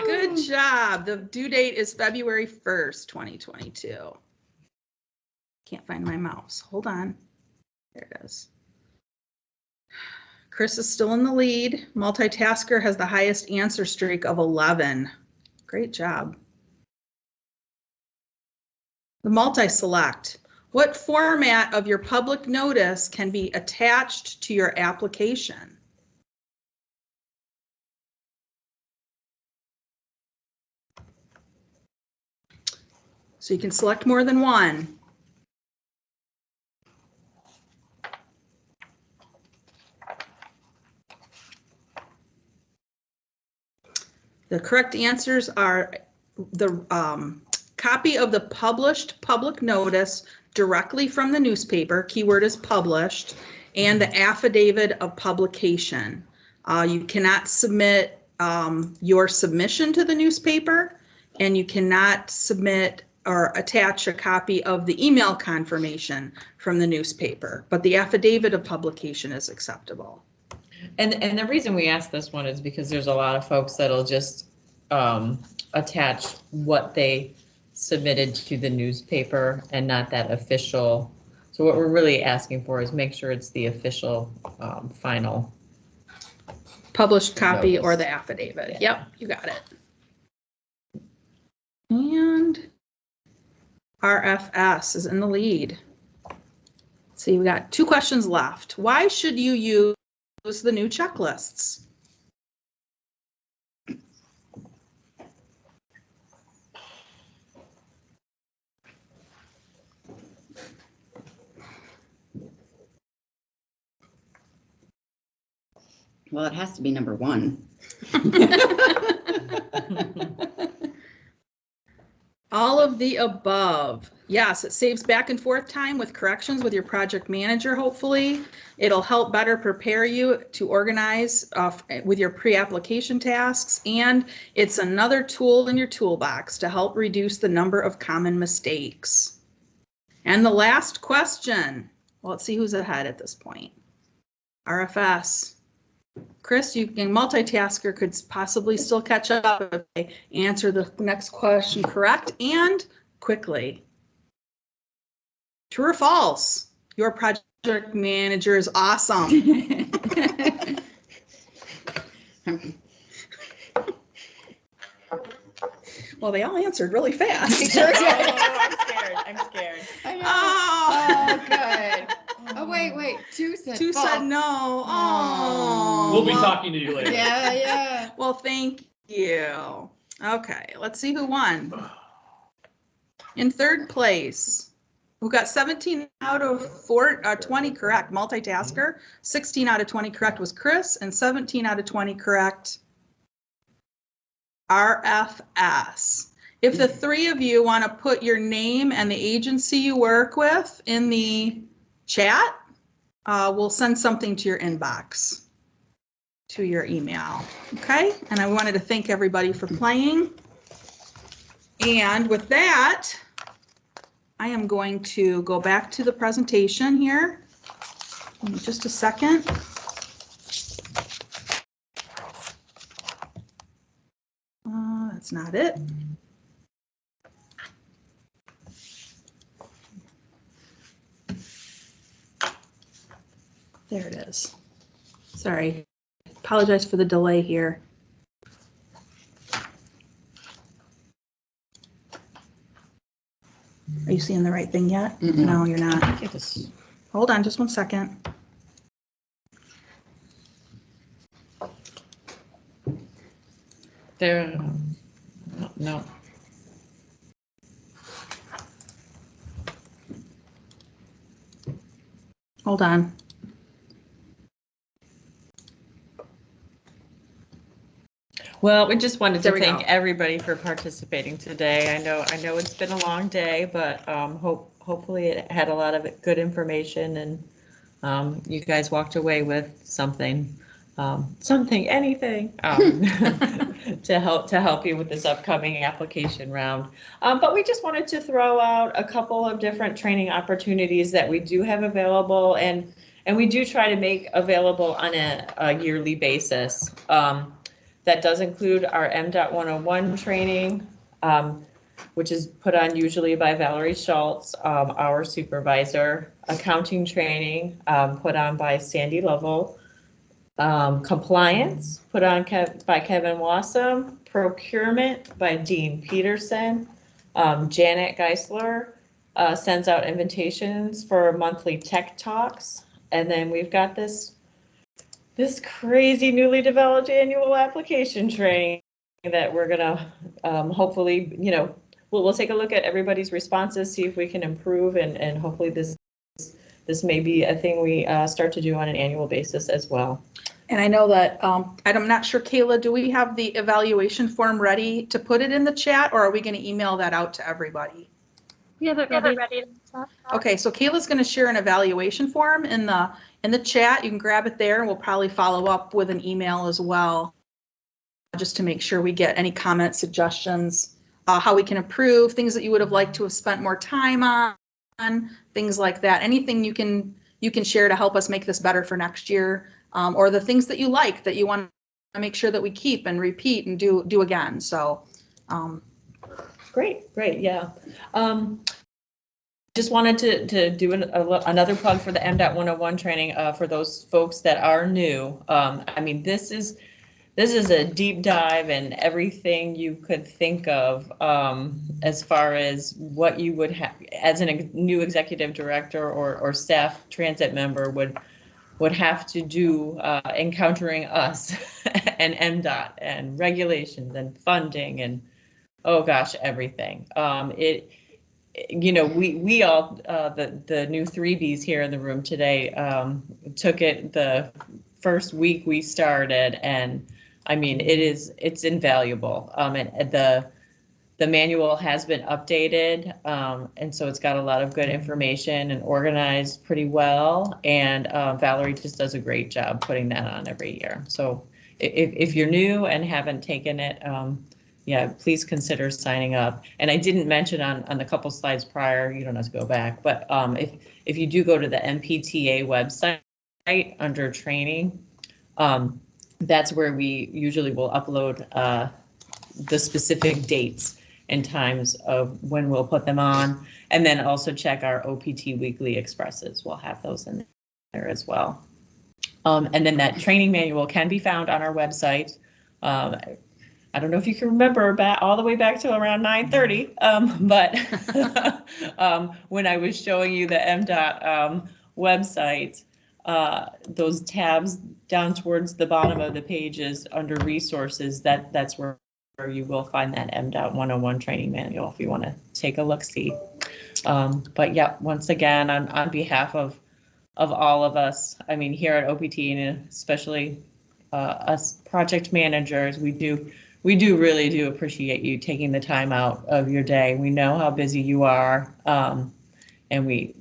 Good Good job. The due date is February 1st, 2022. Can't find my mouse. Hold on. There it is. Chris is still in the lead. Multitasker has the highest answer streak of 11. Great job. The multi-select. What format of your public notice can be attached to your application? So you can select more than one. The correct answers are the copy of the published public notice directly from the newspaper, keyword is published, and the affidavit of publication. You cannot submit your submission to the newspaper, and you cannot submit or attach a copy of the email confirmation from the newspaper, but the affidavit of publication is acceptable. And the reason we asked this one is because there's a lot of folks that'll just attach what they submitted to the newspaper and not that official. So what we're really asking for is make sure it's the official final Published copy notice. or the affidavit. Yeah. Yep, you got it. And RFS is in the lead. Let's see, we got 2 questions left. Why should you use the new checklists? Well, it has to be number 1. All of the above. Yes, it saves back and forth time with corrections with your project manager, hopefully. It'll help better prepare you to organize with your pre-application tasks, and it's another tool in your toolbox to help reduce the number of common mistakes. And the last question. Well, let's see who's ahead at this point. RFS. Chris, you can multitasker could possibly still catch up if they answer the next question correct and quickly. True or false? Your project manager is awesome. Well, they all answered really fast. I'm scared. I'm scared. Oh, good. Oh, wait. 2 said 2 false. said no. Oh. We'll be talking to you later. Yeah. Well, thank you. Okay, let's see who won. In 3rd place, we got 17 out of 20 correct, multitasker. 16 out of 20 correct was Chris, and 17 out of 20 correct, RFS. If the 3 of you want to put your name and the agency you work with in the chat, we'll send something to your inbox, to your email. Okay, and I wanted to thank everybody for playing. And with that, I am going to go back to the presentation here. Give me just a second. That's not it. There it is. Sorry, apologize for the delay here. Are you seeing the right thing yet? No, you're not. Hold on just 1 second. There, no. Hold on. Well, we just wanted to There we thank go. everybody for participating today. I know it's been a long day, but hopefully it had a lot of good information, and you guys walked away with something, anything to help you with this upcoming application round. But we just wanted to throw out a couple of different training opportunities that we do have available, and we do try to make available on a yearly basis. That does include our MDOT 101 training, which is put on usually by Valerie Schultz, our supervisor. Accounting training, put on by Sandy Lovell. Compliance, put on by Kevin Wassam. Procurement by Dean Peterson. Janet Geisler sends out invitations for monthly tech talks. And then we've got this crazy newly developed annual application training that we're gonna hopefully, we'll take a look at everybody's responses, see if we can improve, and hopefully this may be a thing we start to do on an annual basis as well. And I know that, I'm not sure, Kayla, do we have the evaluation form ready to put it in the chat, or are we going to email that out to everybody? We have it ready. Okay, so Kayla's going to share an evaluation form in the chat. You can grab it there, and we'll probably follow up with an email as well, just to make sure we get any comments, suggestions, how we can improve, things that you would have liked to have spent more time on, things like that. Anything you can share to help us make this better for next year, or the things that you like that you want to make sure that we keep and repeat and do again. So great, yeah. Just wanted to do another plug for the MDOT 101 training for those folks that are new. I mean, this is a deep dive in everything you could think of as far as what you would have as a new executive director or staff transit member would have to do encountering us and MDOT and regulations and funding and, oh gosh, everything. We all, the new 3Bs here in the room today, took it the first week we started, and I mean, it's invaluable. And the manual has been updated, and so it's got a lot of good information and organized pretty well. And Valerie just does a great job putting that on every year. So if you're new and haven't taken it, yeah, please consider signing up. And I didn't mention on the couple slides prior, you don't have to go back, but if you do go to the MPTA website under training, that's where we usually will upload the specific dates and times of when we'll put them on, and then also check our OPT weekly expresses. We'll have those in there as well. And then that training manual can be found on our website. I don't know if you can remember all the way back to around 9:30, but when I was showing you the MDOT website, those tabs down towards the bottom of the pages under resources, that's where you will find that MDOT 101 training manual if you want to take a look-see. But yeah, once again, on behalf of all of us, I mean, here at OPT and especially us project managers, we do really do appreciate you taking the time out of your day. We know how busy you are, and we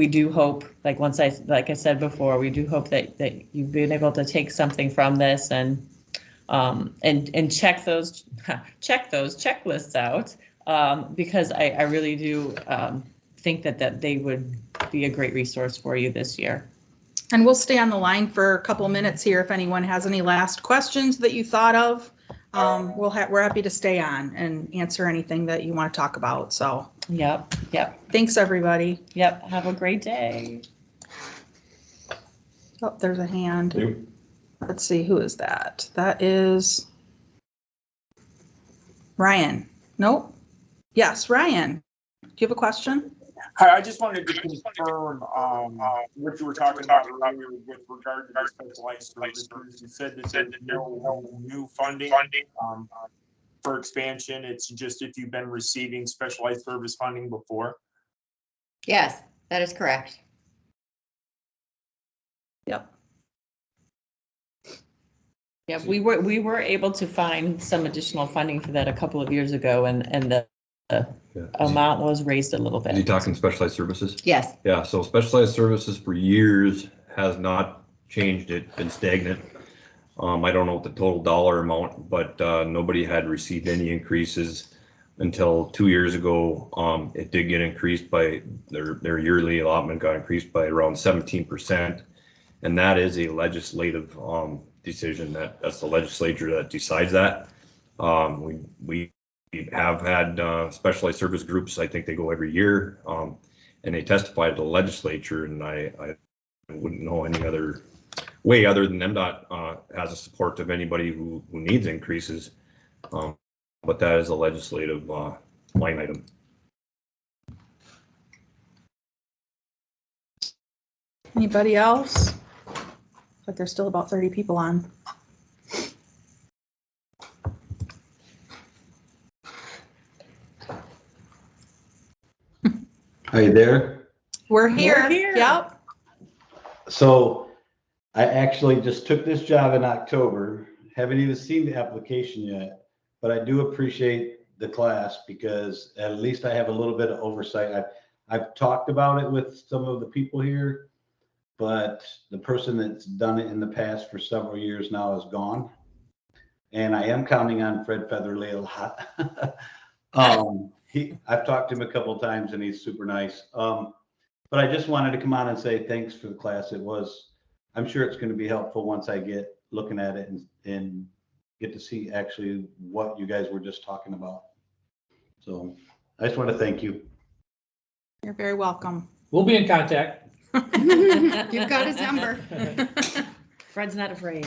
do hope, like I said before, we do hope that you've been able to take something from this and check those checklists out, because I really do think that they would be a great resource for you this year. And we'll stay on the line for a couple of minutes here if anyone has any last questions that you thought of. We're happy to stay on and answer anything that you want to talk about. So yep. Thanks, everybody. Yep. Have a great day. Oh, there's a hand. Yep. Let's see, who is that? That is Ryan. Nope. Yes, Ryan. Do you have a question? Hi, I just wanted to confirm what you were talking about earlier with regard to the specialized services. You said that there's no new funding for expansion. It's just if you've been receiving specialized service funding before. Yes, that is correct. Yep. Yeah, we were able to find some additional funding for that a couple of years ago, and the amount was raised a little bit. Are you talking specialized services? Yes. Yeah, so specialized services for years has not changed. It's been stagnant. I don't know what the total dollar amount, but nobody had received any increases until 2 years ago. It did get increased by their yearly allotment got increased by around 17%. And that is a legislative decision. That's the legislature that decides that. We have had specialized service groups. I think they go every year, and they testify to the legislature. And I wouldn't know any other way other than MDOT has a support of anybody who needs increases. But that is a legislative line item. Anybody else? But there's still about 30 people on. Are you there? We're here. Yep. So I actually just took this job in October. Haven't even seen the application yet, but I do appreciate the class because at least I have a little bit of oversight. I've talked about it with some of the people here, but the person that's done it in the past for several years now is gone. And I am counting on Fred Featherly a lot. I've talked to him a couple of times and he's super nice. But I just wanted to come on and say thanks for the class. I'm sure it's going to be helpful once I get looking at it and get to see actually what you guys were just talking about. So I just want to thank you. You're very welcome. We'll be in contact. You've got his number. Fred's not afraid.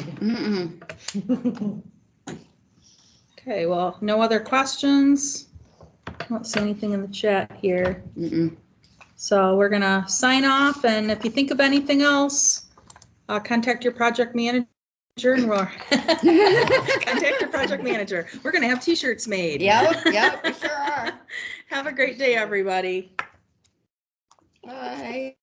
Okay, well, no other questions. I don't see anything in the chat here. So we're gonna sign off, and if you think of anything else, contact your project manager and we'll contact your project manager. We're gonna have t-shirts made. Yep, we sure are. Have a great day, everybody. Bye.